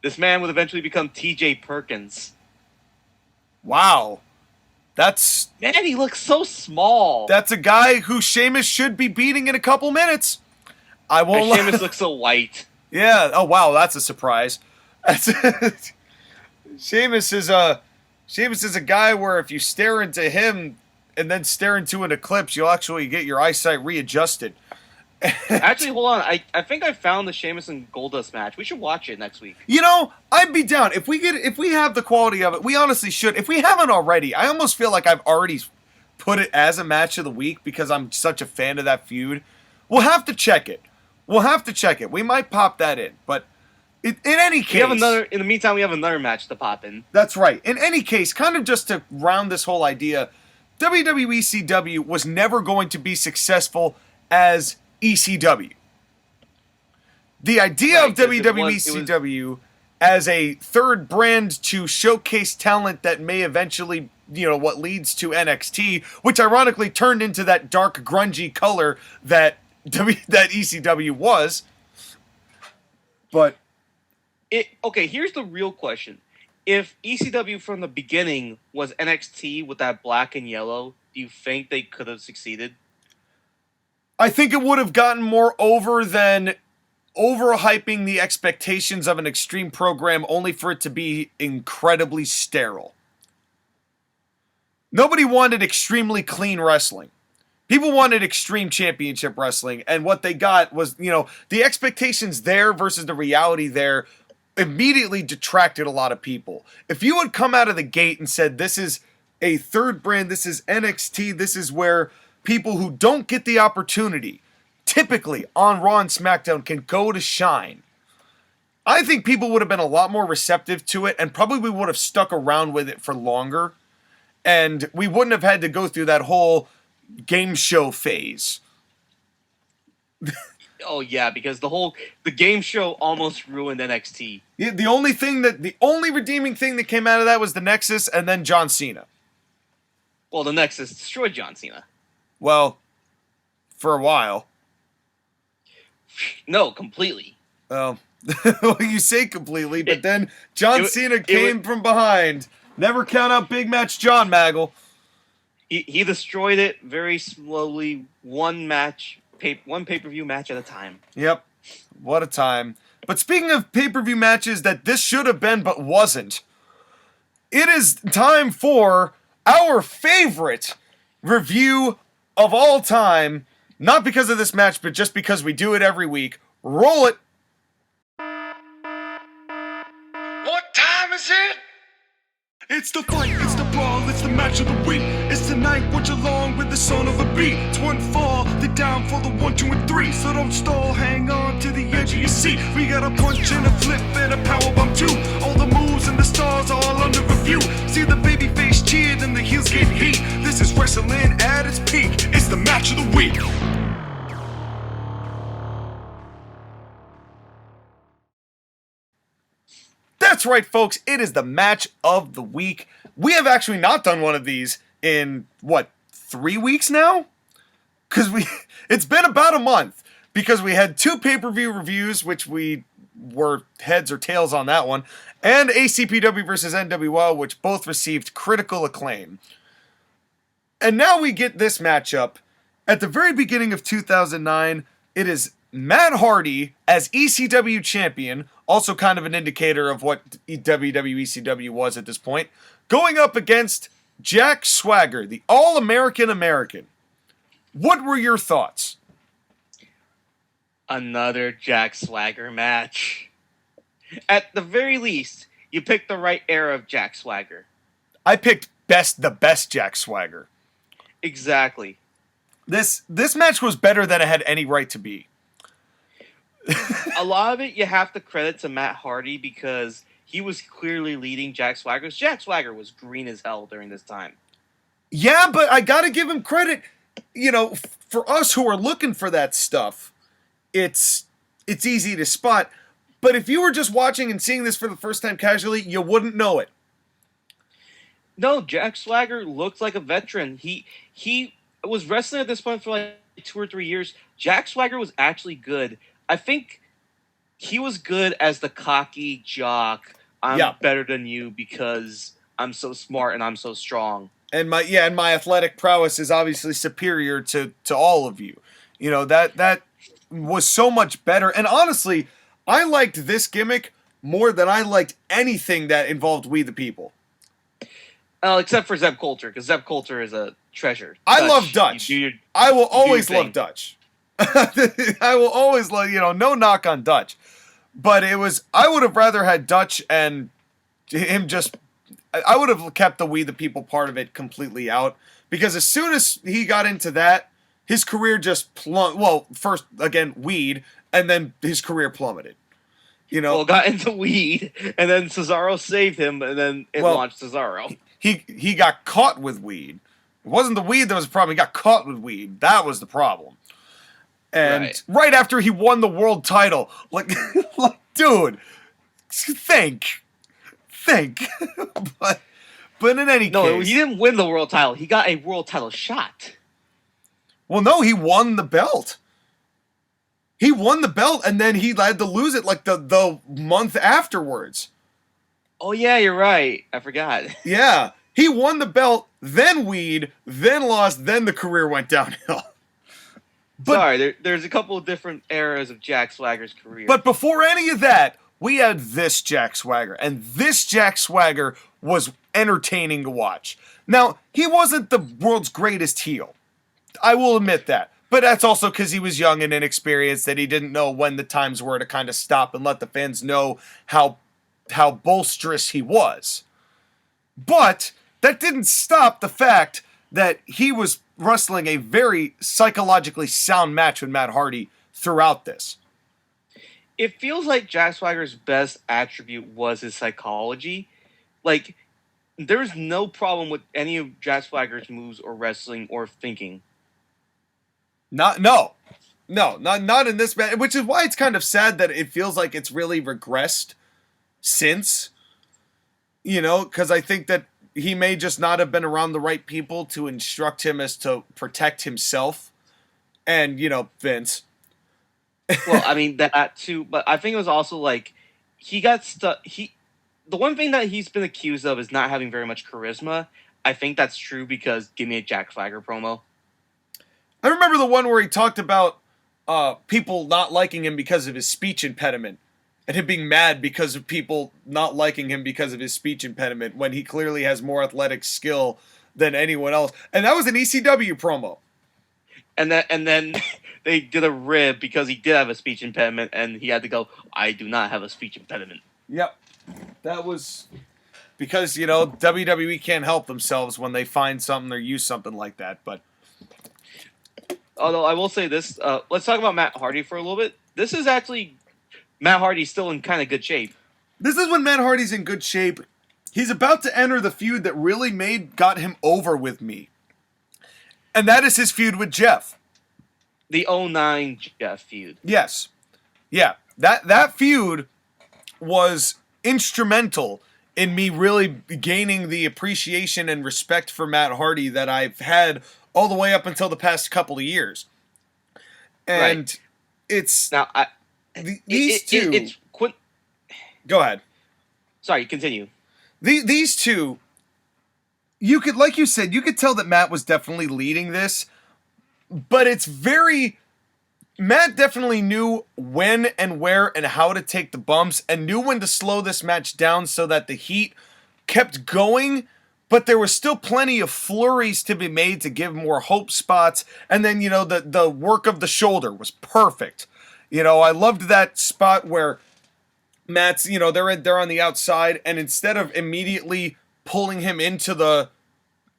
This man would eventually become TJ Perkins. Wow. Man, he looks so small. That's a guy who Sheamus should be beating in a couple minutes. I won't lie. Sheamus looks so white. Yeah. Oh wow, that's a surprise. Sheamus is a guy where if you stare into him and then stare into an eclipse, you'll actually get your eyesight readjusted. Actually, hold on. I think I found the Sheamus and Goldust match. We should watch it next week. I'd be down if we have the quality of it. We honestly should. If we haven't already, I almost feel like I've already put it as a match of the week because I'm such a fan of that feud. We'll have to check it. We might pop that in, but in any case, in the meantime, we have another match to pop in. That's right. In any case, kind of just to round this whole idea, WWECW was never going to be successful as ECW. The idea of WWECW as a third brand to showcase talent that may eventually, what leads to NXT, which ironically turned into that dark, grungy color that ECW was. But Okay, here's the real question. If ECW from the beginning was NXT with that black and yellow, do you think they could have succeeded? I think it would have gotten more over than overhyping the expectations of an Extreme program only for it to be incredibly sterile. Nobody wanted extremely clean wrestling. People wanted Extreme Championship Wrestling, and what they got was, the expectations there versus the reality there immediately detracted a lot of people. If you had come out of the gate and said, this is a third brand, this is NXT, this is where people who don't get the opportunity, typically on Raw and SmackDown, can go to shine, I think people would have been a lot more receptive to it and probably would have stuck around with it for longer. And we wouldn't have had to go through that whole game show phase. Oh yeah, because the game show almost ruined NXT. Yeah, the only redeeming thing that came out of that was the Nexus and then John Cena. Well, the Nexus destroyed John Cena. Well, for a while. No, completely. Well, you say completely, but then John Cena came from behind. Never count out Big Match John, Maggle. He destroyed it very slowly, one pay-per-view match at a time. Yep, what a time. But speaking of pay-per-view matches that this should have been but wasn't, it is time for our favorite review of all time, not because of this match, but just because we do it every week. Roll it! What time is it? It's the fight, it's the brawl, it's the match of the week. It's tonight, watch along with the son of a beat. It's one fall, the down for the 1, 2, and 3. So don't stall, hang on to the edge of your seat. We got a punch and a flip and a powerbomb too. All the moves and the stars are all under review. See the baby face cheered and the heels get heat. This is wrestling at its peak. It's the match of the week. That's right, folks. It is the match of the week. We have actually not done one of these in, 3 weeks now? Because it's been about a month. Because we had 2 pay-per-view reviews, which we were heads or tails on that one, and ACPW versus NWO, which both received critical acclaim. And now we get this matchup. At the very beginning of 2009, it is Matt Hardy as ECW champion, also kind of an indicator of what WWECW was at this point, going up against Jack Swagger, the All-American American. What were your thoughts? Another Jack Swagger match. At the very least, you picked the right era of Jack Swagger. I picked the best Jack Swagger. Exactly. This match was better than it had any right to be. A lot of it you have to credit to Matt Hardy because he was clearly leading Jack Swagger. Jack Swagger was green as hell during this time. Yeah, but I gotta give him credit. For us who are looking for that stuff, it's easy to spot. But if you were just watching and seeing this for the first time casually, you wouldn't know it. No, Jack Swagger looked like a veteran. He was wrestling at this point for like 2 or 3 years. Jack Swagger was actually good. I think he was good as the cocky jock. I'm better than you because I'm so smart and I'm so strong. And my athletic prowess is obviously superior to all of you. That was so much better. And honestly, I liked this gimmick more than I liked anything that involved We the People. Except for Zeb Coulter, because Zeb Coulter is a treasure. I love Dutch. I will always love Dutch. I will always love, no knock on Dutch. But I would have rather had Dutch and him just, I would have kept the We the People part of it completely out. Because as soon as he got into that, his career just plummeted. Well, first, again, weed, and then his career plummeted. Got into weed, and then Cesaro saved him, and then it launched Cesaro. He got caught with weed. It wasn't the weed that was the problem. He got caught with weed. That was the problem. And right after he won the world title, like dude, think. but in any case, no, he didn't win the world title. He got a world title shot. Well, no, he won the belt. He won the belt, and then he had to lose it like the month afterwards. Oh yeah, you're right. I forgot. Yeah. He won the belt, then weed, then lost, then the career went downhill. Sorry, there's a couple of different eras of Jack Swagger's career. But before any of that, we had this Jack Swagger, and this Jack Swagger was entertaining to watch. Now, he wasn't the world's greatest heel. I will admit that. But that's also because he was young and inexperienced, that he didn't know when the times were to kind of stop and let the fans know how bolsterous he was. But that didn't stop the fact that he was wrestling a very psychologically sound match with Matt Hardy throughout this. It feels like Jack Swagger's best attribute was his psychology. Like, there's no problem with any of Jack Swagger's moves or wrestling or thinking. Not in this match, which is why it's kind of sad that it feels like it's really regressed since, because I think that he may just not have been around the right people to instruct him as to protect himself and, Vince. Well, I mean, that too, but I think it was also like, he got stuck, the one thing that he's been accused of is not having very much charisma. I think that's true because give me a Jack Swagger promo. I remember the one where he talked about people not liking him because of his speech impediment, and him being mad because of people not liking him because of his speech impediment, when he clearly has more athletic skill than anyone else. And that was an ECW promo. And then they did a rib because he did have a speech impediment, and he had to go, I do not have a speech impediment. Yep. That was because, WWE can't help themselves when they find something or use something like that, but... Although I will say this, let's talk about Matt Hardy for a little bit. This is actually Matt Hardy's still in kind of good shape. This is when Matt Hardy's in good shape. He's about to enter the feud that really got him over with me. And that is his feud with Jeff. The 09 Jeff feud. Yes. Yeah. That feud was instrumental in me really gaining the appreciation and respect for Matt Hardy that I've had all the way up until the past couple of years. And right. It's... Now, these two... Go ahead. Sorry, continue. These two... You could, like you said, you could tell that Matt was definitely leading this, but it's very... Matt definitely knew when and where and how to take the bumps, and knew when to slow this match down so that the heat kept going, but there was still plenty of flurries to be made to give more hope spots. And then, the work of the shoulder was perfect. I loved that spot where Matt's, they're on the outside, and instead of immediately pulling him into the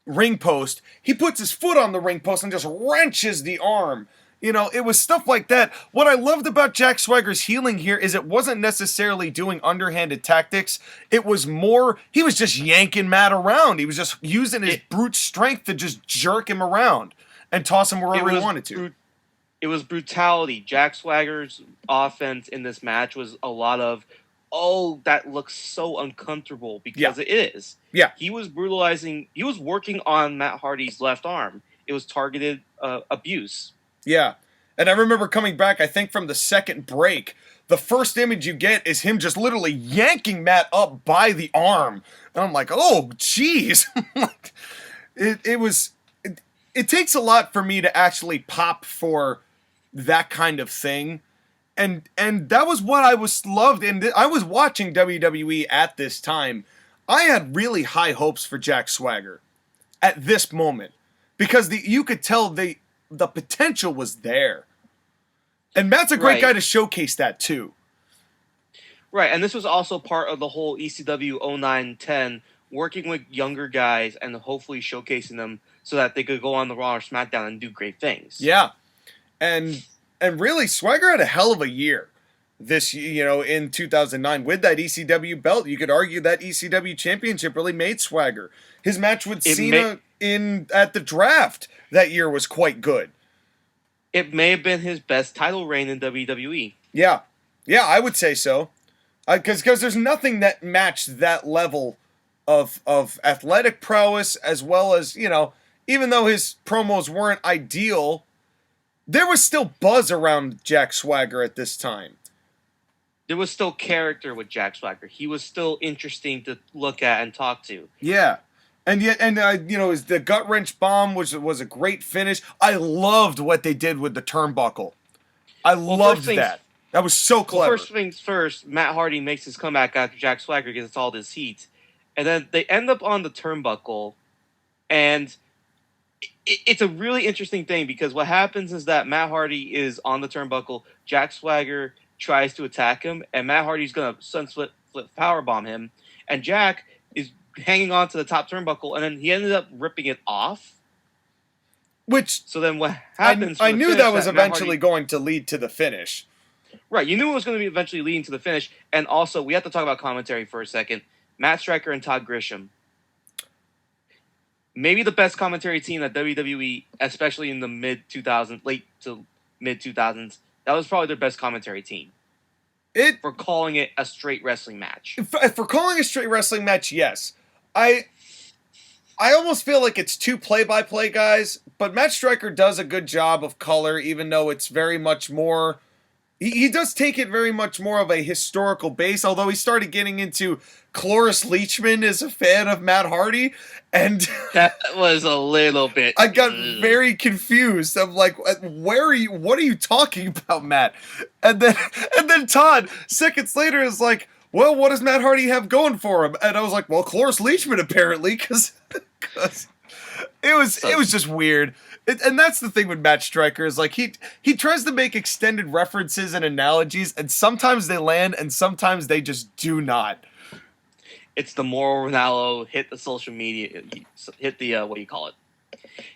ring post, he puts his foot on the ring post and just wrenches the arm. It was stuff like that. What I loved about Jack Swagger's healing here is it wasn't necessarily doing underhanded tactics. It was more, he was just yanking Matt around. He was just using his brute strength to just jerk him around and toss him wherever he wanted to. It was brutality. Jack Swagger's offense in this match was a lot of, oh, that looks so uncomfortable, because it is. Yeah. He was brutalizing, he was working on Matt Hardy's left arm. It was targeted abuse. Yeah. And I remember coming back, I think from the second break, the first image you get is him just literally yanking Matt up by the arm. And I'm like, oh, geez. It takes a lot for me to actually pop for that kind of thing. And that was what I loved. And I was watching WWE at this time. I had really high hopes for Jack Swagger at this moment, because you could tell the potential was there. And Matt's a great guy to showcase that too. Right, and this was also part of the whole ECW 09-10, working with younger guys and hopefully showcasing them so that they could go on the Raw or SmackDown and do great things. Yeah. And really, Swagger had a hell of a year this, in 2009 with that ECW belt. You could argue that ECW championship really made Swagger. His match with Cena at the draft that year was quite good. It may have been his best title reign in WWE. Yeah. Yeah, I would say so. Because there's nothing that matched that level of athletic prowess, as well as, even though his promos weren't ideal, there was still buzz around Jack Swagger at this time. There was still character with Jack Swagger. He was still interesting to look at and talk to. Yeah. And yet, the gut wrench bomb was a great finish. I loved what they did with the turnbuckle. I loved that. That was so clever. Well, first things first, Matt Hardy makes his comeback after Jack Swagger gets all this heat. And then they end up on the turnbuckle. And it's a really interesting thing because what happens is that Matt Hardy is on the turnbuckle. Jack Swagger tries to attack him. And Matt Hardy's going to sunsplit powerbomb him. And Jack is hanging on to the top turnbuckle. And then he ended up ripping it off. So then what happens? I knew that was eventually going to lead to the finish. Right, you knew it was going to be eventually leading to the finish. And also, we have to talk about commentary for a second. Matt Striker and Todd Grisham. Maybe the best commentary team at WWE, especially in the late to mid-2000s. That was probably their best commentary team. For calling it a straight wrestling match. For calling a straight wrestling match, yes. I almost feel like it's two play-by-play guys, but Matt Striker does a good job of color, even though it's very much more... He does take it very much more of a historical base, although he started getting into Cloris Leachman as a fan of Matt Hardy, and... That was a little bit... I got very confused. I'm like, where are you? What are you talking about, Matt? And then Todd, seconds later, is like, well, what does Matt Hardy have going for him? And I was like, well, Cloris Leachman, apparently, because it was just weird. And that's the thing with Matt Striker is like he tries to make extended references and analogies, and sometimes they land, and sometimes they just do not. It's the Mauro Ranallo hit the social media, hit the what do you call it?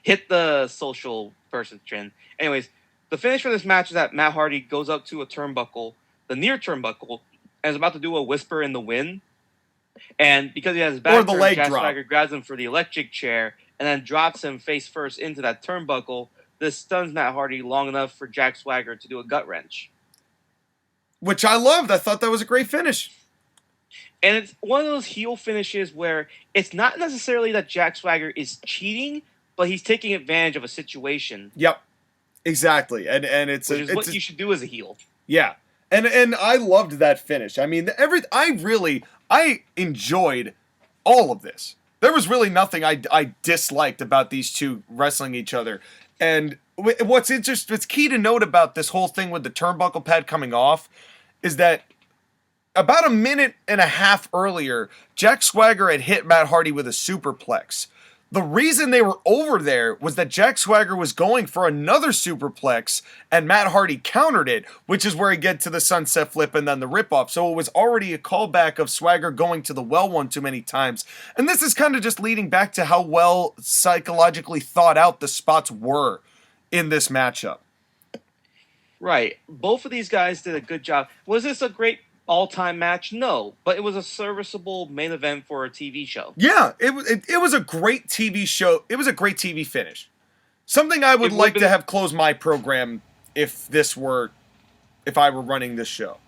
Hit the social person trend. Anyways, the finish for this match is that Matt Hardy goes up to a turnbuckle, the near turnbuckle, and is about to do a whisper in the wind. And because he has his back turned, Jack Swagger grabs him for the electric chair and then drops him face first into that turnbuckle. This stuns Matt Hardy long enough for Jack Swagger to do a gut wrench. Which I loved. I thought that was a great finish. And it's one of those heel finishes where it's not necessarily that Jack Swagger is cheating, but he's taking advantage of a situation. Yep. Exactly. And it's what you should do as a heel. Yeah. And I loved that finish. I mean, I enjoyed all of this. There was really nothing I disliked about these two wrestling each other. And what's key to note about this whole thing with the turnbuckle pad coming off is that about a minute and a half earlier, Jack Swagger had hit Matt Hardy with a superplex. The reason they were over there was that Jack Swagger was going for another superplex, and Matt Hardy countered it, which is where he gets to the sunset flip and then the ripoff. So it was already a callback of Swagger going to the well one too many times. And this is kind of just leading back to how well psychologically thought out the spots were in this matchup. Right. Both of these guys did a good job. Was this a great all-time match? No, but it was a serviceable main event for a TV show. Yeah, it was a great TV show. It was a great TV finish. Something I would like to have close my program if I were running this show.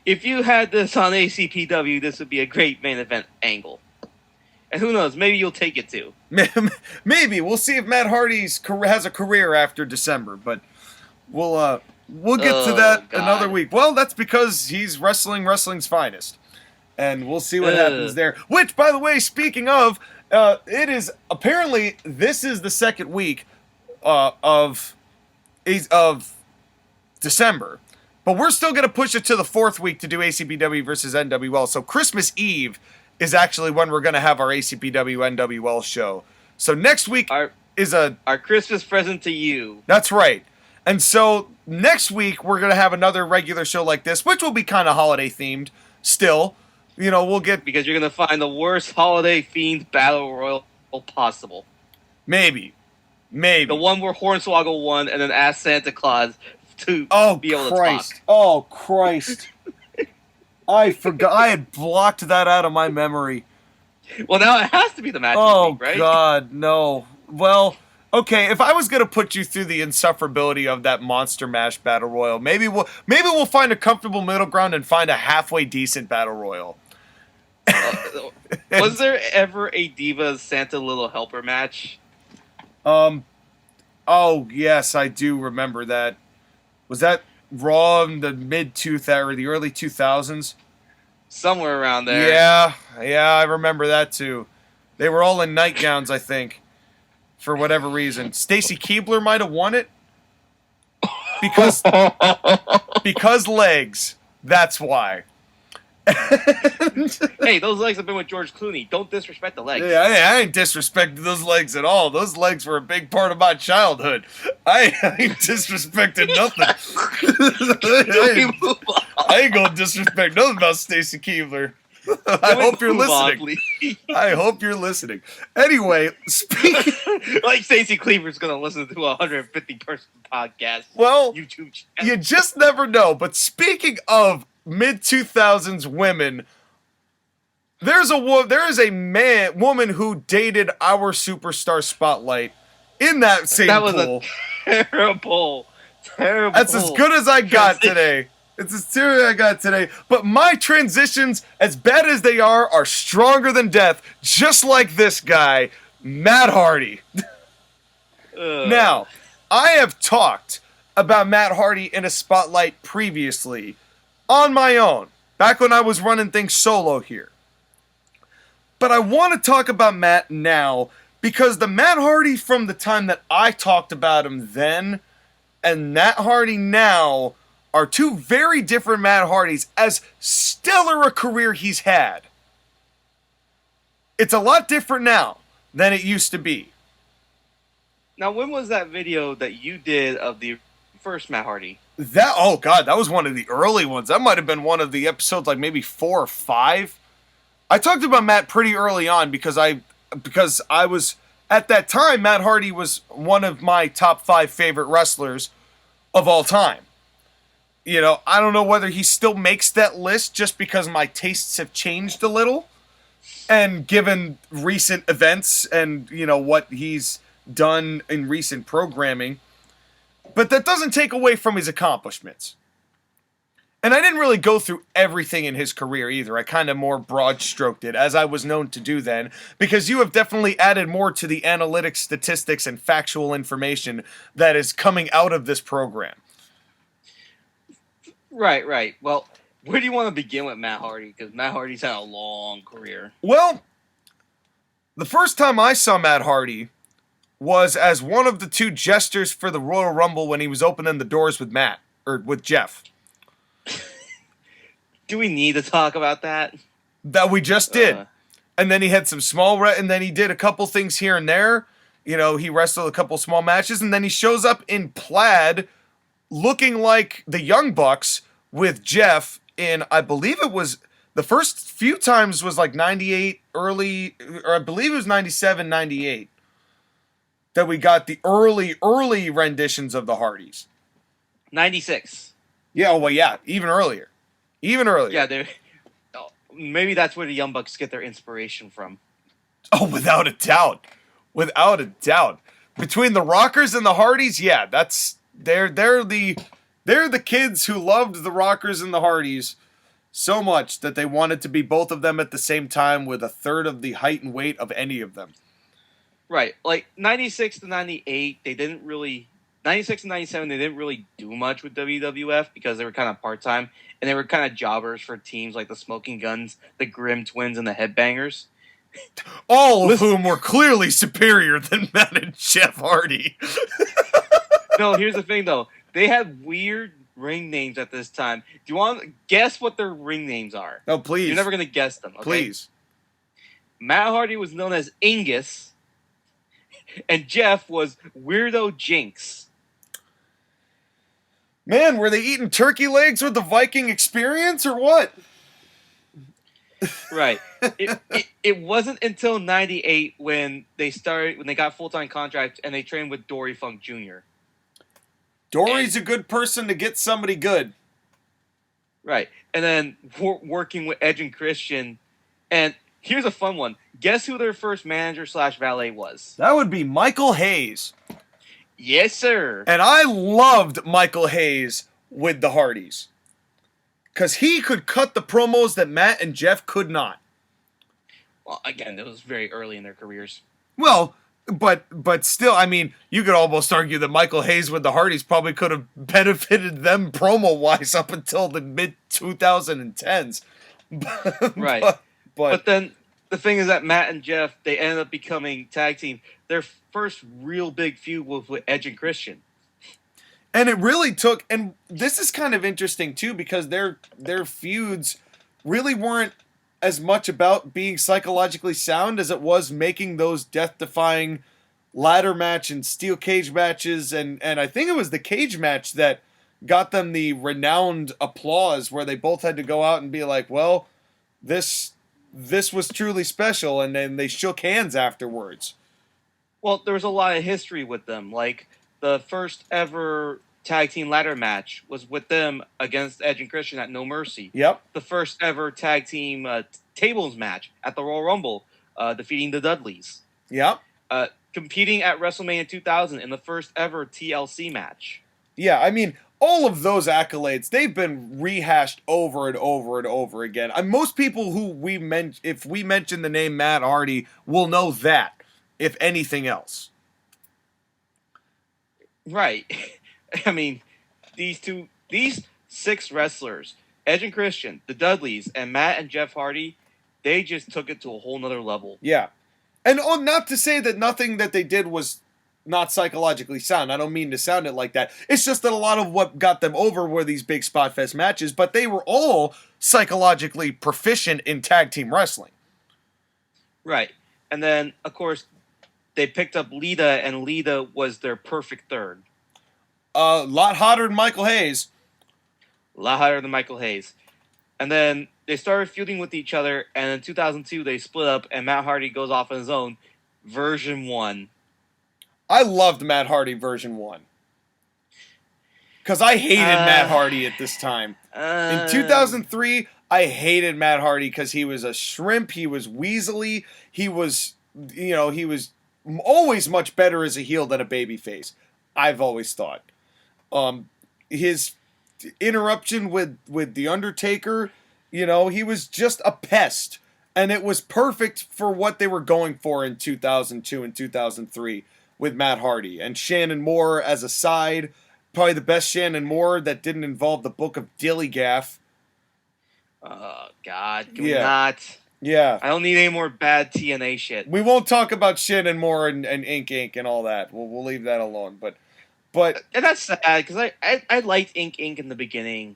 If you had this on ACPW, this would be a great main event angle. And who knows, maybe you'll take it too. Maybe. We'll see if Matt Hardy has a career after December, but we'll get to that another week. Well, that's because he's wrestling's finest. And we'll see what happens there. Which, by the way, speaking of, it is apparently this is the second week of December. But we're still going to push it to the fourth week to do ACPW versus NWL. So Christmas Eve is actually when we're going to have our ACPW NWL show. So next week is our Christmas present to you. That's right. And so next week we're going to have another regular show like this, which will be kind of holiday themed still. You know, we'll get... Because you're going to find the worst holiday themed battle royal possible. Maybe. The one where Hornswoggle won and then asked Santa Claus to be able to talk. Oh, Christ. I forgot. I had blocked that out of my memory. Well, now it has to be the match of the week, right? Oh, God, no. Well, okay, if I was going to put you through the insufferability of that Monster Mash Battle Royal, maybe we'll find a comfortable middle ground and find a halfway decent Battle Royal. Was there ever a Divas Santa Little Helper match? Oh, yes, I do remember that. Was that Raw in the or the early 2000s? Somewhere around there. Yeah, I remember that too. They were all in nightgowns, I think, for whatever reason. Stacy Keibler might have won it because legs. That's why. Hey, those legs have been with George Clooney. Don't disrespect the legs. Yeah, I ain't disrespecting those legs at all. Those legs were a big part of my childhood. I ain't disrespecting nothing. I ain't gonna disrespect nothing about Stacy Keibler. I hope you're listening. I hope you're listening. Anyway, speaking like Stacy Cleaver's gonna listen to a 150-person podcast. Well, YouTube channel. You just never know. But speaking of mid-2000s women, there is a woman who dated our superstar Spotlight in that same pool. That was a terrible. That's as good as I got today. It's as serious as I got today. But my transitions, as bad as they are stronger than death. Just like this guy, Matt Hardy. Now, I have talked about Matt Hardy in a Spotlight previously on my own, back when I was running things solo here. But I want to talk about Matt now because the Matt Hardy from the time that I talked about him then and Matt Hardy now are two very different Matt Hardys, as stellar a career he's had. It's a lot different now than it used to be. Now, when was that video that you did of the first Matt Hardy? That was one of the early ones. That might have been one of the episodes, like maybe 4 or 5. I talked about Matt pretty early on because I was, at that time, Matt Hardy was one of my top 5 favorite wrestlers of all time. You know, I don't know whether he still makes that list just because my tastes have changed a little. And given recent events and, you know, what he's done in recent programming. But that doesn't take away from his accomplishments. And I didn't really go through everything in his career either. I kind of more broad-stroked it, as I was known to do then, because you have definitely added more to the analytics, statistics, and factual information that is coming out of this program. Right. Well, where do you want to begin with Matt Hardy? Because Matt Hardy's had a long career. Well, the first time I saw Matt Hardy was as one of the 2 jesters for the Royal Rumble when he was opening the doors with with Jeff. Do we need to talk about that? That we just did. And then he had some and then he did a couple things here and there. You know, he wrestled a couple small matches, and then he shows up in plaid looking like the Young Bucks with Jeff in, I believe it was, the first few times was like 98 early, or I believe it was 97, 98. That we got the early renditions of the Hardys. 96. Yeah, well, yeah, even earlier. Yeah, maybe that's where the Young Bucks get their inspiration from. Oh, without a doubt. Between the Rockers and the Hardys, yeah, they're the kids who loved the Rockers and the Hardys so much that they wanted to be both of them at the same time with a third of the height and weight of any of them. Right, like 96 to 98, 96 and 97, they didn't really do much with WWF because they were kind of part-time, and they were kind of jobbers for teams like the Smoking Guns, the Grimm Twins, and the Headbangers. All of whom were clearly superior than Matt and Jeff Hardy. No, here's the thing, though. They had weird ring names at this time. Do you want to guess what their ring names are? Oh, please. You're never going to guess them, okay? Please. Matt Hardy was known as Angus, and Jeff was Weirdo Jinx. Man, were they eating turkey legs with the Viking experience or what? Right. It wasn't until 98 when they got full-time contracts and they trained with Dory Funk Jr. Dory's a good person to get somebody good. Right. And then working with Edge and Christian. And here's a fun one. Guess who their first manager/valet was? That would be Michael Hayes. Yes, sir. And I loved Michael Hayes with the Hardys. Because he could cut the promos that Matt and Jeff could not. Well, again, it was very early in their careers. Well, But still, I mean, you could almost argue that Michael Hayes with the Hardys probably could have benefited them promo-wise up until the mid-2010s. Right. But But then the thing is that Matt and Jeff, they ended up becoming tag team. Their first real big feud was with Edge and Christian. and it really took, and this is kind of interesting too, because their feuds really weren't as much about being psychologically sound as it was making those death-defying ladder match and steel cage matches, and I think it was the cage match that got them the renowned applause, where they both had to go out and be like, well, this was truly special, and then they shook hands afterwards. Well, there was a lot of history with them. Like, the first ever tag team ladder match was with them against Edge and Christian at No Mercy. Yep. The first ever tag team tables match at the Royal Rumble, defeating the Dudleys. Yep. Competing at WrestleMania 2000 in the first ever TLC match. Yeah, I mean, all of those accolades, they've been rehashed over and over and over again. Most people who if we mention the name Matt Hardy, will know that, if anything else. Right. I mean, these 6 wrestlers, Edge and Christian, the Dudleys, and Matt and Jeff Hardy, they just took it to a whole nother level. Yeah. And not to say that nothing that they did was not psychologically sound. I don't mean to sound it like that. It's just that a lot of what got them over were these big spot fest matches, but they were all psychologically proficient in tag team wrestling. Right. And then, of course, they picked up Lita, and Lita was their perfect third. A lot hotter than Michael Hayes. A lot higher than Michael Hayes. And then they started feuding with each other, and in 2002 they split up, and Matt Hardy goes off on his own. Version 1. I loved Matt Hardy version 1. Because I hated Matt Hardy at this time. In 2003, I hated Matt Hardy because he was a shrimp, he was weaselly, he was always much better as a heel than a babyface. I've always thought. His interruption with The Undertaker, he was just a pest. And it was perfect for what they were going for in 2002 and 2003 with Matt Hardy. And Shannon Moore as a side, probably the best Shannon Moore that didn't involve the Book of Dillygaff. Oh, God. Can we not? Yeah. I don't need any more bad TNA shit. We won't talk about Shannon Moore and Ink and all that. We'll leave that alone. But and that's sad, because I liked Ink in the beginning.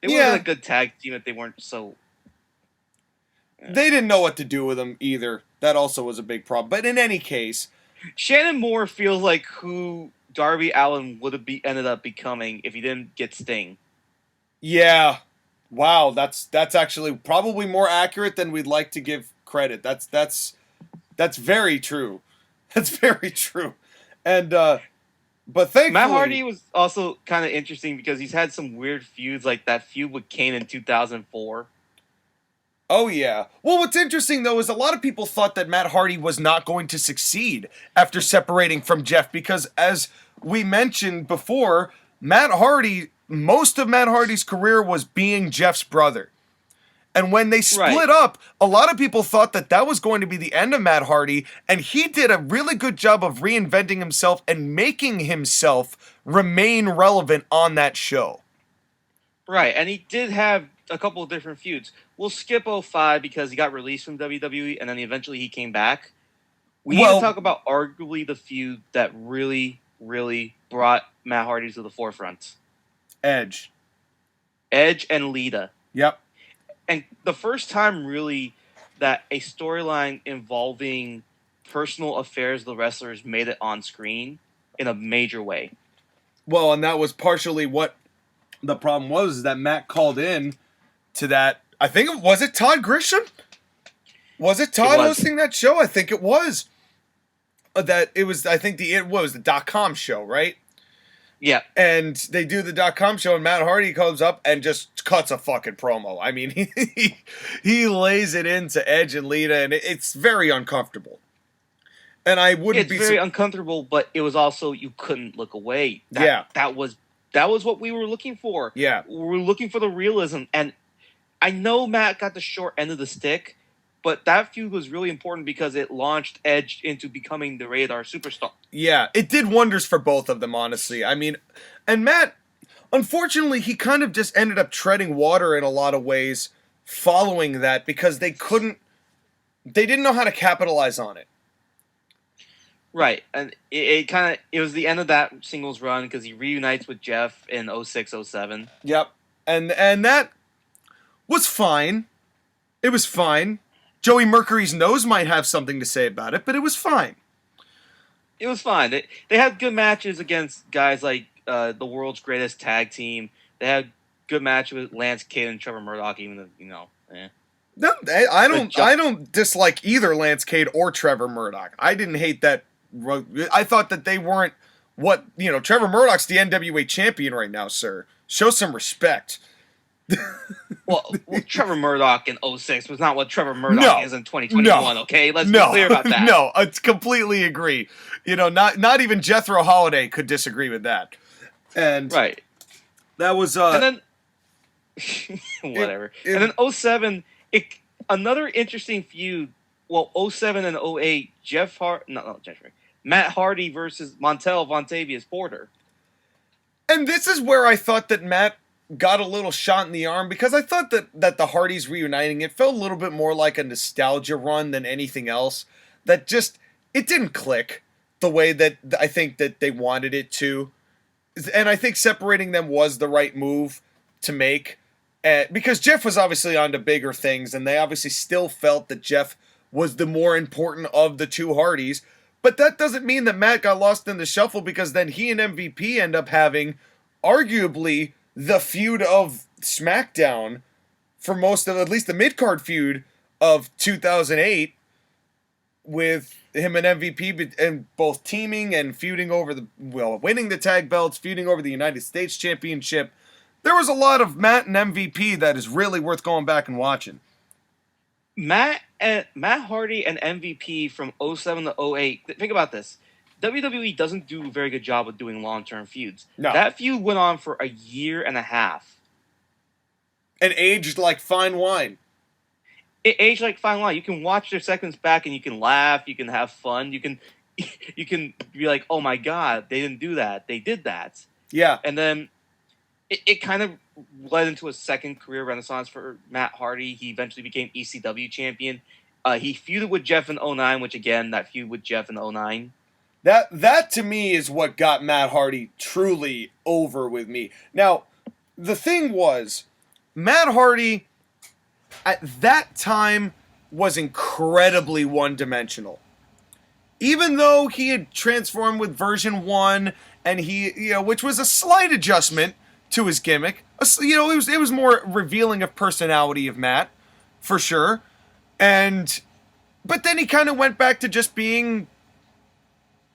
They weren't a good tag team if they weren't so... They didn't know what to do with him either. That also was a big problem. But in any case... Shannon Moore feels like who Darby Allin would have ended up becoming if he didn't get Sting. Yeah. Wow, that's actually probably more accurate than we'd like to give credit. That's very true. That's very true. And but thankfully Matt Hardy was also kind of interesting because he's had some weird feuds, like that feud with Kane in 2004. Oh, yeah. Well, what's interesting, though, is a lot of people thought that Matt Hardy was not going to succeed after separating from Jeff because, as we mentioned before, most of Matt Hardy's career was being Jeff's brother. And when they split up, a lot of people thought that was going to be the end of Matt Hardy, and he did a really good job of reinventing himself and making himself remain relevant on that show. Right, and he did have a couple of different feuds. We'll skip 05 because he got released from WWE, and then eventually he came back. We need to talk about arguably the feud that really, really brought Matt Hardy to the forefront. Edge and Lita. Yep. And the first time, really, that a storyline involving personal affairs of the wrestlers made it on screen in a major way. Well, and that was partially what the problem was, is that Matt called in to that. I think was it Todd Grisham? Was it Todd hosting that show? I think it was. It was the .com show, right? Yeah. And they do the .com show, and Matt Hardy comes up and just cuts a fucking promo. I mean, he lays it into Edge and Lita, and it's very uncomfortable. And I wouldn't be... It's very uncomfortable, but it was also, you couldn't look away. That was what we were looking for. Yeah. We were looking for the realism, and I know Matt got the short end of the stick, but that feud was really important because it launched Edge into becoming the Rated R superstar. Yeah, it did wonders for both of them, honestly. I mean, and Matt, unfortunately, he kind of just ended up treading water in a lot of ways following that because they didn't know how to capitalize on it. Right, and it was the end of that singles run because he reunites with Jeff in 06-07. Yep, and that was fine. It was fine. Joey Mercury's nose might have something to say about it, but it was fine. It was fine. They had good matches against guys like the world's greatest tag team. They had good matches with Lance Cade and Trevor Murdoch, even though, No, I don't dislike either Lance Cade or Trevor Murdoch. I didn't hate that. I thought that they weren't Trevor Murdoch's the NWA champion right now, sir. Show some respect. well, Trevor Murdoch in 06 was not what Trevor Murdoch is in 2021, okay? Let's be clear about that. No, I completely agree. Not even Jethro Holiday could disagree with that. And right. That was and then whatever. And then 07, another interesting feud. Well, 07 and 08, Matt Hardy versus Montel Vontavious Porter. And this is where I thought that Matt got a little shot in the arm because I thought that the Hardys reuniting, it felt a little bit more like a nostalgia run than anything else. That just, it didn't click the way that I think that they wanted it to. And I think separating them was the right move to make. Because Jeff was obviously on to bigger things, and they obviously still felt that Jeff was the more important of the two Hardys. But that doesn't mean that Matt got lost in the shuffle, because then he and MVP end up having arguably the feud of SmackDown for most of, at least the mid-card feud of 2008, with him and MVP and both teaming and feuding over winning the tag belts, feuding over the United States Championship. There was a lot of Matt and MVP that is really worth going back and watching. Matt Hardy and MVP from 07 to 08. Think about this. WWE doesn't do a very good job of doing long-term feuds. No. That feud went on for a year and a half. And aged like fine wine. It aged like fine wine. You can watch their segments back and you can laugh. You can have fun. You can be like, oh my God, they didn't do that. They did that. Yeah. And then it kind of led into a second career renaissance for Matt Hardy. He eventually became ECW champion. He feuded with Jeff in 09, which again, that feud with Jeff in 09. That to me is what got Matt Hardy truly over with me. Now, the thing was, Matt Hardy at that time was incredibly one-dimensional. Even though he had transformed with version 1, and he, which was a slight adjustment to his gimmick. It was more revealing of personality of Matt, for sure. But then he kind of went back to just being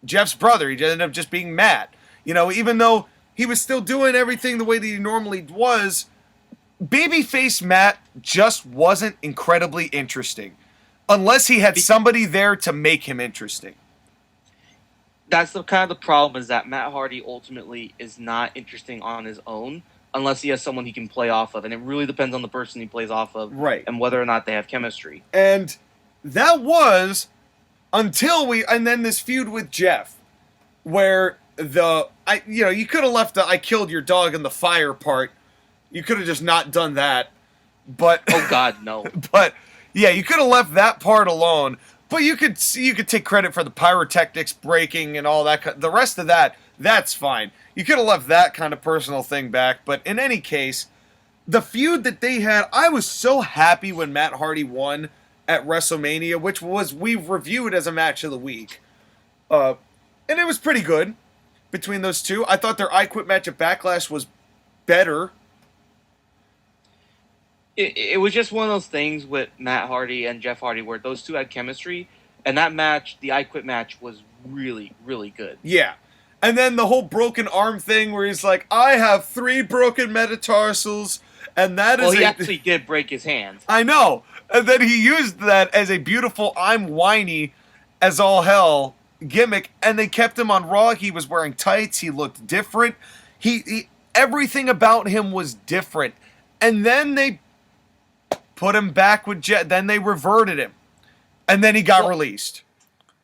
Jeff's brother. He ended up just being Matt. Even though he was still doing everything the way that he normally was, babyface Matt just wasn't incredibly interesting. Unless he had somebody there to make him interesting. That's the kind of the problem, is that Matt Hardy ultimately is not interesting on his own unless he has someone he can play off of. And it really depends on the person he plays off of, right, and whether or not they have chemistry. And that was and then this feud with Jeff, where you could have left the I killed your dog in the fire part. You could have just not done that. But oh God, no. But yeah, you could have left that part alone. But you could take credit for the pyrotechnics breaking and all that. The rest of that's fine. You could have left that kind of personal thing back. But in any case, the feud that they had, I was so happy when Matt Hardy won at WrestleMania, which we've reviewed as a match of the week. And it was pretty good between those two. I thought their I Quit match at Backlash was better. It was just one of those things with Matt Hardy and Jeff Hardy where those two had chemistry, and that match, the I Quit match, was really, really good. Yeah. And then the whole broken arm thing where he's like, I have 3 broken metatarsals, and that is Well, he actually did break his hand. I know. And then he used that as a beautiful I'm whiny as all hell gimmick, and they kept him on Raw. He was wearing tights. He looked different. He everything about him was different. And then they put him back with Jeff. Then they reverted him. And then he got released.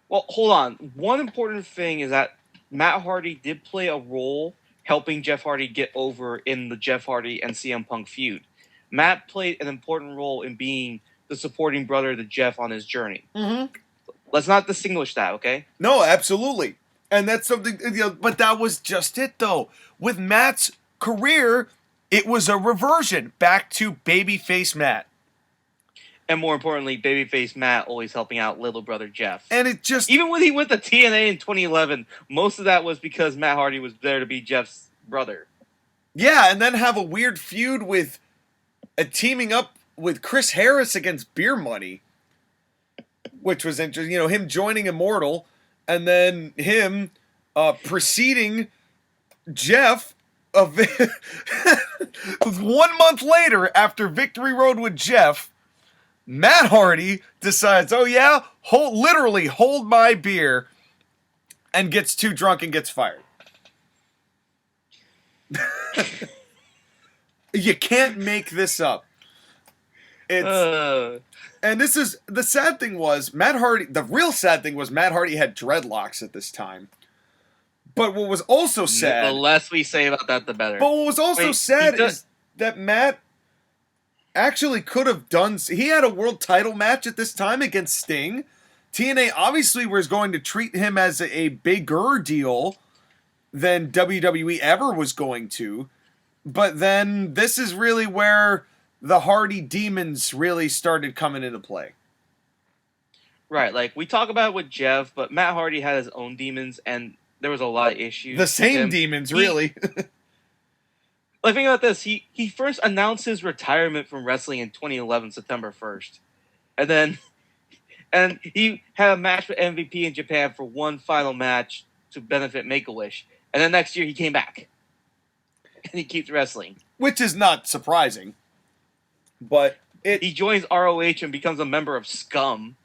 Well, hold on. One important thing is that Matt Hardy did play a role helping Jeff Hardy get over in the Jeff Hardy and CM Punk feud. Matt played an important role in being the supporting brother to Jeff on his journey. Mm-hmm. Let's not distinguish that, okay? No, absolutely. And that's something, but that was just it, though. With Matt's career, it was a reversion back to babyface Matt. And more importantly, babyface Matt always helping out little brother Jeff. And it just... Even when he went to TNA in 2011, most of that was because Matt Hardy was there to be Jeff's brother. Yeah, and then have a weird feud with teaming up with Chris Harris against Beer Money, which was interesting. Him joining Immortal, and then him preceding Jeff 1 month later after Victory Road with Jeff. Matt Hardy decides, oh yeah, literally hold my beer, and gets too drunk and gets fired. You can't make this up. And this is, the sad thing was, Matt Hardy, the real sad thing was Matt Hardy had dreadlocks at this time. But what was also sad... The less we say about that, the better. But what was also sad is that Matt actually could have done... He had a world title match at this time against Sting. TNA obviously was going to treat him as a bigger deal than WWE ever was going to. But then this is really where the Hardy demons really started coming into play. Right, like we talk about it with Jeff, but Matt Hardy had his own demons, and there was a lot of issues. The same demons, really. Like, think about this. He first announced his retirement from wrestling in 2011, September 1st. And he had a match with MVP in Japan for one final match to benefit Make-A-Wish. And then next year he came back. And he keeps wrestling. Which is not surprising. But he joins ROH and becomes a member of Scum.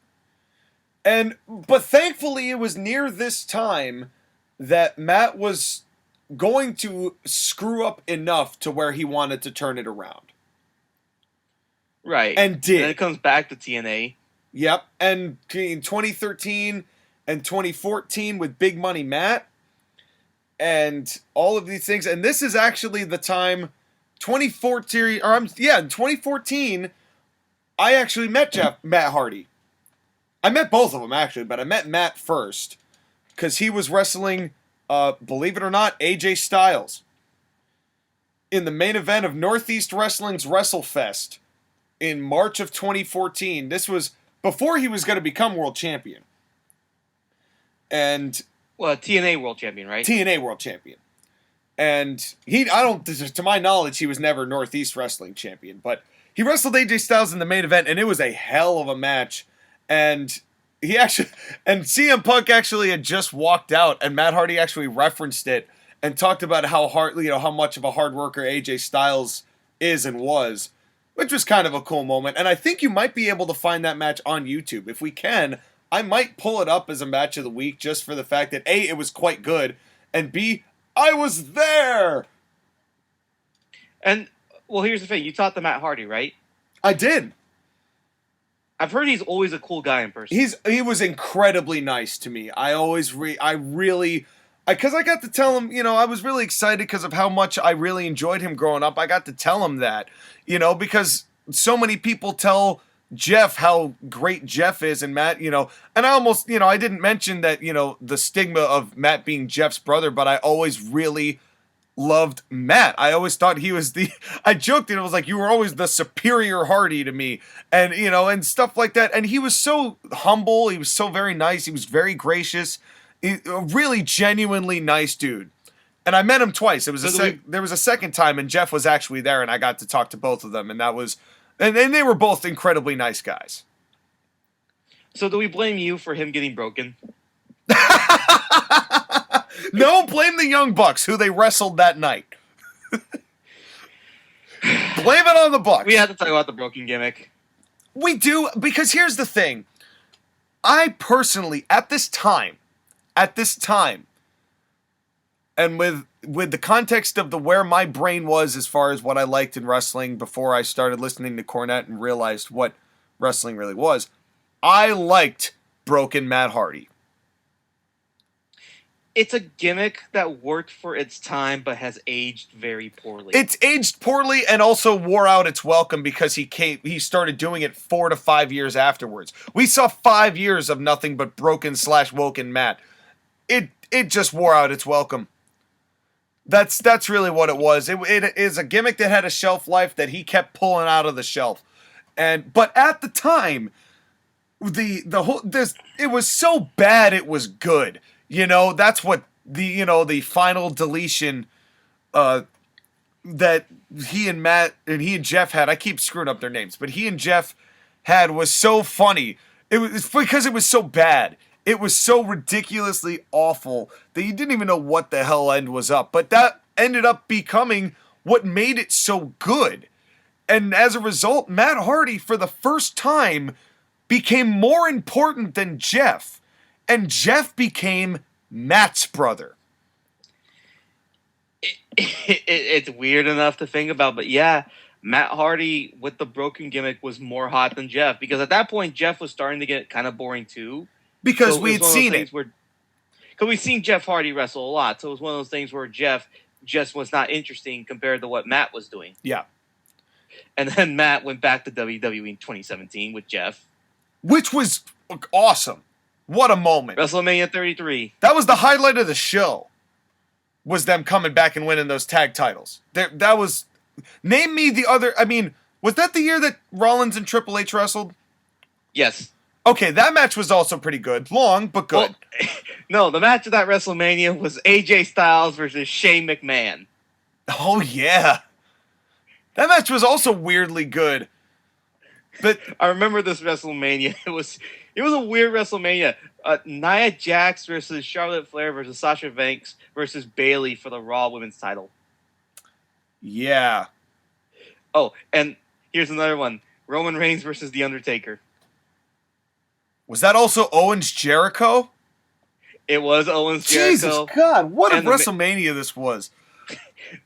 But thankfully it was near this time that Matt was going to screw up enough to where he wanted to turn it around. Right. And did. And then it comes back to TNA. Yep. And in 2013 and 2014 with Big Money Matt and all of these things. And this is actually the time, 2014, in 2014, I actually met Matt Hardy. I met both of them, actually, but I met Matt first because he was wrestling, believe it or not, AJ Styles in the main event of Northeast Wrestling's WrestleFest in March of 2014. This was before he was going to become world champion. And... Well, TNA world champion, right? TNA world champion. And to my knowledge, he was never Northeast Wrestling champion, but he wrestled AJ Styles in the main event, and it was a hell of a match. And CM Punk actually had just walked out, and Matt Hardy actually referenced it and talked about how much of a hard worker AJ Styles is and was, which was kind of a cool moment. And I think you might be able to find that match on YouTube. If we can, I might pull it up as a match of the week just for the fact that A, it was quite good, and B, I was there. And, well, here's the thing. You talked to Matt Hardy, right? I did. I've heard he's always a cool guy in person. He was incredibly nice to me. Because I got to tell him, I was really excited because of how much I really enjoyed him growing up. I got to tell him that, because so many people tell Jeff how great Jeff is and Matt, and I almost, I didn't mention that, the stigma of Matt being Jeff's brother, but I always really loved Matt. I always thought he was I joked and it was like, you were always the superior Hardy to me, and and stuff like that. And he was so humble. He was so very nice. He was very gracious. A really genuinely nice dude. And I met him twice. There was a second time, and Jeff was actually there, and I got to talk to both of them, and that was, and they were both incredibly nice guys. So do we blame you for him getting broken? No, blame the Young Bucks, who they wrestled that night. Blame it on the Bucks. We have to talk about the broken gimmick. We do, because here's the thing. I personally, at this time, and with the context of where my brain was as far as what I liked in wrestling before I started listening to Cornette and realized what wrestling really was, I liked Broken Matt Hardy. It's a gimmick that worked for its time, but has aged very poorly. It's aged poorly and also wore out its welcome because he started doing it 4 to 5 years afterwards. We saw 5 years of nothing but broken/woken Matt. It just wore out its welcome. That's really what it was. It is a gimmick that had a shelf life that he kept pulling out of the shelf. But at the time, it was so bad it was good. You know, that's what the final deletion that he and Jeff had. I keep screwing up their names, but he and Jeff had was so funny. It was because it was so bad. It was so ridiculously awful that you didn't even know what the hell end was up. But that ended up becoming what made it so good. And as a result, Matt Hardy, for the first time, became more important than Jeff. And Jeff became Matt's brother. It's weird enough to think about, but yeah, Matt Hardy with the broken gimmick was more hot than Jeff. Because at that point, Jeff was starting to get kind of boring too. Because we had seen it. Because we've seen Jeff Hardy wrestle a lot. So it was one of those things where Jeff just was not interesting compared to what Matt was doing. Yeah. And then Matt went back to WWE in 2017 with Jeff. Which was awesome. What a moment. WrestleMania 33. That was the highlight of the show. Was them coming back and winning those tag titles. That was... Name me the other... I mean, was that the year that Rollins and Triple H wrestled? Yes. Okay, that match was also pretty good. Long, but good. Well, no, the match of that WrestleMania was AJ Styles versus Shane McMahon. Oh, yeah. That match was also weirdly good. But I remember this WrestleMania. It was a weird WrestleMania. Nia Jax versus Charlotte Flair versus Sasha Banks versus Bayley for the Raw Women's title. Yeah. Oh, and here's another one. Roman Reigns versus The Undertaker. Was that also Owens Jericho? It was Owens Jericho. Jesus God, what a WrestleMania this was.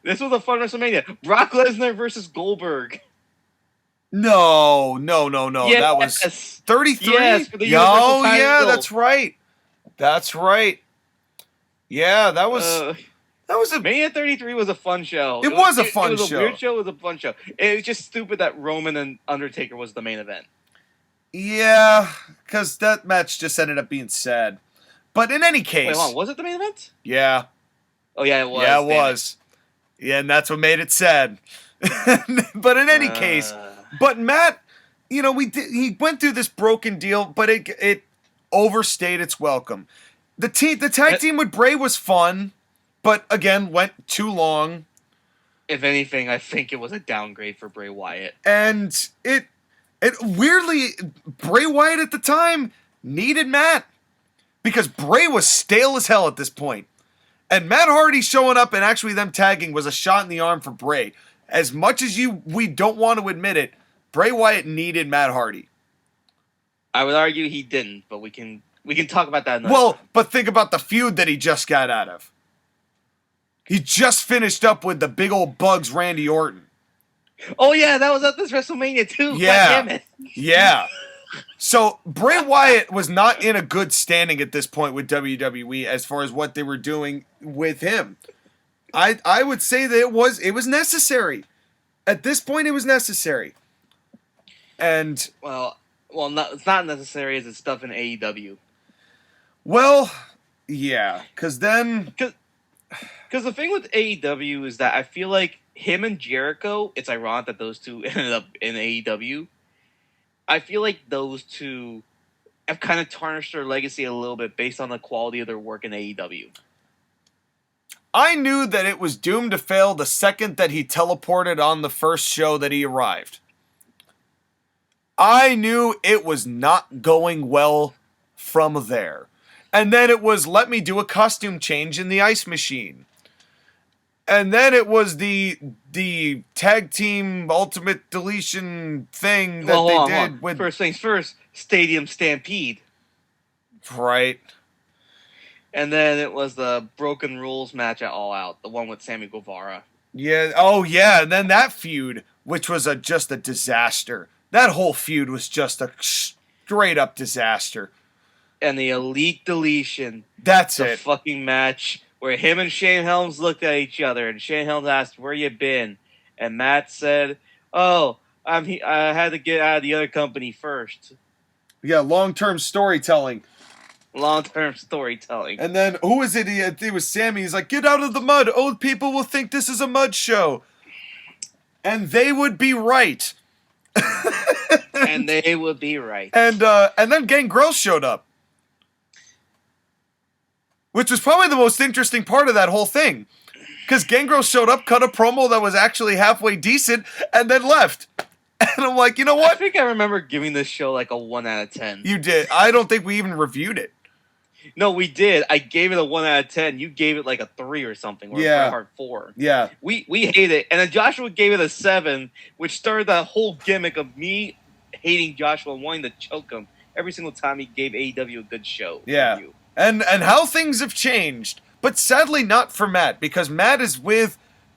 This was a fun WrestleMania. Brock Lesnar versus Goldberg. No. Yes. That was 33? Yes, for the Universal title. Yeah, that's right. That's right. Yeah, that was a... Mania 33 was a fun show. It was a fun show. It was show. a weird show. It was a fun show. It was just stupid that Roman and Undertaker was the main event. Yeah, because that match just ended up being sad. But in any case... Wait, hold on. Was it the main event? Yeah. Oh, yeah, it was. Yeah, it was. Yeah, and that's what made it sad. But in any case... But Matt, he went through this broken deal, but it overstayed its welcome. The tag team with Bray was fun, but again, went too long. If anything, I think it was a downgrade for Bray Wyatt. And it weirdly, Bray Wyatt at the time needed Matt. Because Bray was stale as hell at this point. And Matt Hardy showing up and actually them tagging was a shot in the arm for Bray. As much as we don't want to admit it, Bray Wyatt needed Matt Hardy. I would argue he didn't, but we can talk about that another time. But think about the feud that he just got out of. He just finished up with the big old Bugs Randy Orton. Oh yeah, that was at this WrestleMania too. Yeah. God damn it. Yeah. So Bray Wyatt was not in a good standing at this point with WWE as far as what they were doing with him. I would say that it was necessary. At this point, it was necessary. And it's not necessary as it's stuff in AEW. Well, yeah, because the thing with AEW is that I feel like him and Jericho. It's ironic that those two ended up in AEW. I feel like those two have kind of tarnished their legacy a little bit based on the quality of their work in AEW. I knew that it was doomed to fail the second that he teleported on the first show that he arrived. I knew it was not going well from there. And then it was, let me do a costume change in the ice machine. And then it was the tag team ultimate deletion thing that they did with... First things first, Stadium Stampede. Right. And then it was the Broken Rules match at All Out, the one with Sammy Guevara. Yeah, oh yeah, and then that feud, which was just a disaster. That whole feud was just a straight up disaster. And the Elite Deletion. That's the it. Fucking match where him and Shane Helms looked at each other, and Shane Helms asked, "Where you been?" And Matt said, "Oh, I had to get out of the other company first." Yeah, long-term storytelling. Long-term storytelling. And then, who was it? It was Sammy. He's like, "Get out of the mud. Old people will think this is a mud show." And they would be right. And they would be right. And then Gangrel showed up. Which was probably the most interesting part of that whole thing. Because Gangrel showed up, cut a promo that was actually halfway decent, and then left. And I'm like, you know what? I think I remember giving this show like a 1 out of 10. You did. I don't think we even reviewed it. No, we did. I gave it a 1 out of 10. You gave it like a 3 or something. Or Yeah. a hard 4. Yeah. We hate it. And then Joshua gave it a 7, which started that whole gimmick of me hating Joshua and wanting to choke him every single time he gave AEW a good show. Yeah. Review. And how things have changed. But sadly not for Matt, because Matt is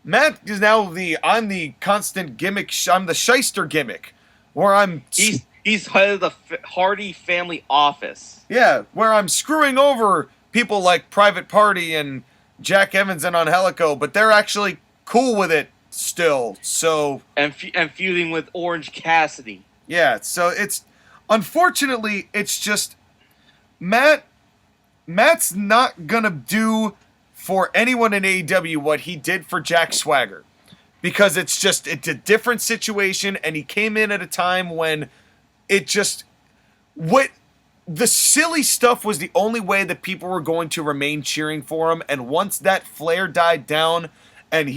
now I'm the constant gimmick, I'm the shyster gimmick. Where He's head of the Hardy family office. Yeah, where I'm screwing over people like Private Party and Jack Evans and Angelico, but they're actually cool with it still, so... And feuding with Orange Cassidy. Yeah, so unfortunately, it's just... Matt's not gonna do for anyone in AEW what he did for Jack Swagger. Because it's a different situation, and he came in at a time when the silly stuff was the only way that people were going to remain cheering for him, and once that flare died down, and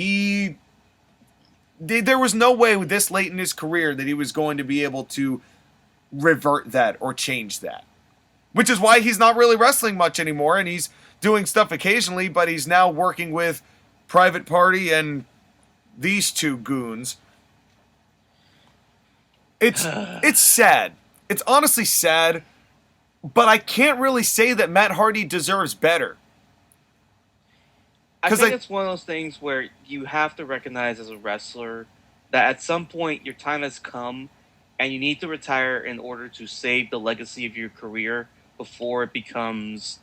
there was no way this late in his career that he was going to be able to revert that or change that. Which is why he's not really wrestling much anymore, and he's doing stuff occasionally, but he's now working with Private Party and these two goons. It's sad. It's honestly sad, but I can't really say that Matt Hardy deserves better. I think it's one of those things where you have to recognize as a wrestler that at some point your time has come and you need to retire in order to save the legacy of your career before it becomes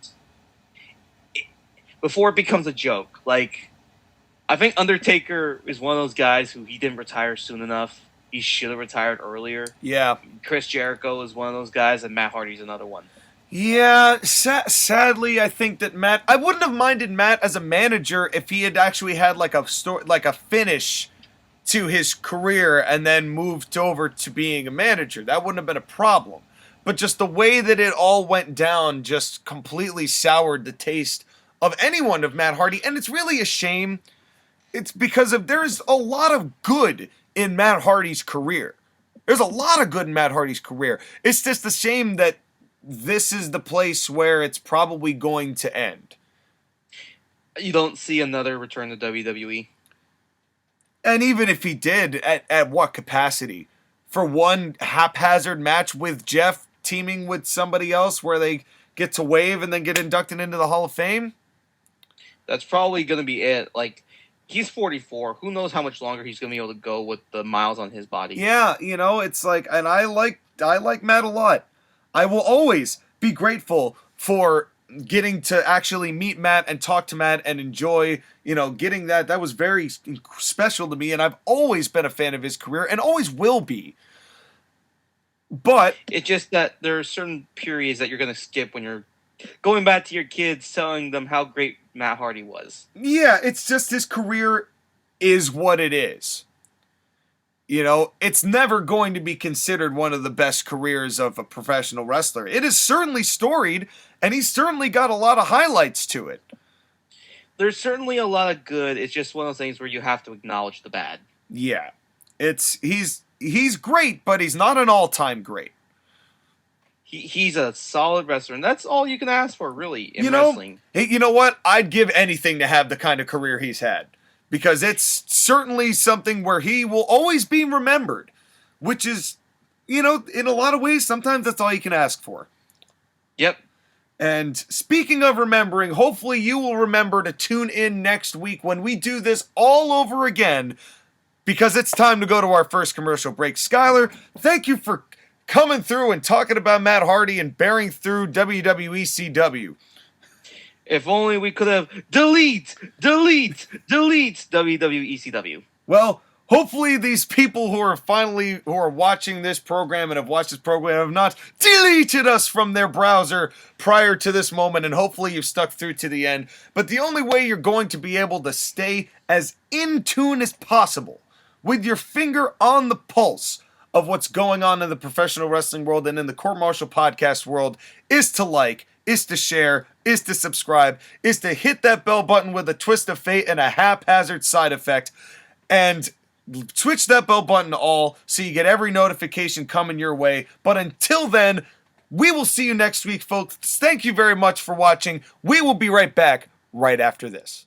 a joke. Like, I think Undertaker is one of those guys who he didn't retire soon enough. He should have retired earlier. Yeah. Chris Jericho is one of those guys, and Matt Hardy's another one. Yeah, sadly, I think that I wouldn't have minded Matt as a manager if he had actually had like a finish to his career and then moved over to being a manager. That wouldn't have been a problem. But just the way that it all went down just completely soured the taste of anyone of Matt Hardy, and it's really a shame. It's because there's a lot of good in Matt Hardy's career. There's a lot of good in Matt Hardy's career. It's just a shame that this is the place where it's probably going to end. You don't see another return to WWE? And even if he did, at what capacity? For one haphazard match with Jeff teaming with somebody else where they get to wave and then get inducted into the Hall of Fame? That's probably going to be it. Like, he's 44. Who knows how much longer he's going to be able to go with the miles on his body. Yeah, it's like, and I like Matt a lot. I will always be grateful for getting to actually meet Matt and talk to Matt and enjoy, getting that. That was very special to me, and I've always been a fan of his career and always will be. But it's just that there are certain periods that you're going to skip when you're going back to your kids telling them how great Matt Hardy was. Yeah, it's just his career is what it is. It's never going to be considered one of the best careers of a professional wrestler. It is certainly storied, and he's certainly got a lot of highlights to it. There's certainly a lot of good. It's just one of those things where you have to acknowledge the bad. Yeah. He's great, but he's not an all-time great. He's a solid wrestler, and that's all you can ask for, really, in wrestling. Hey, you know what? I'd give anything to have the kind of career he's had. Because it's certainly something where he will always be remembered. Which is, in a lot of ways, sometimes that's all you can ask for. Yep. And speaking of remembering, hopefully you will remember to tune in next week when we do this all over again. Because it's time to go to our first commercial break. Skylar, thank you for coming through and talking about Matt Hardy and bearing through WWECW. If only we could have delete WWECW. Well, hopefully these people who are watching this program and have watched this program have not deleted us from their browser prior to this moment, and hopefully you've stuck through to the end. But the only way you're going to be able to stay as in tune as possible, with your finger on the pulse of what's going on in the professional wrestling world and in the Court-Martail podcast world, is to like, is to share, is to subscribe, is to hit that bell button with a twist of fate and a haphazard side effect, and switch that bell button to all so you get every notification coming your way. But until then, we will see you next week, folks. Thank you very much for watching. We will be right back right after this.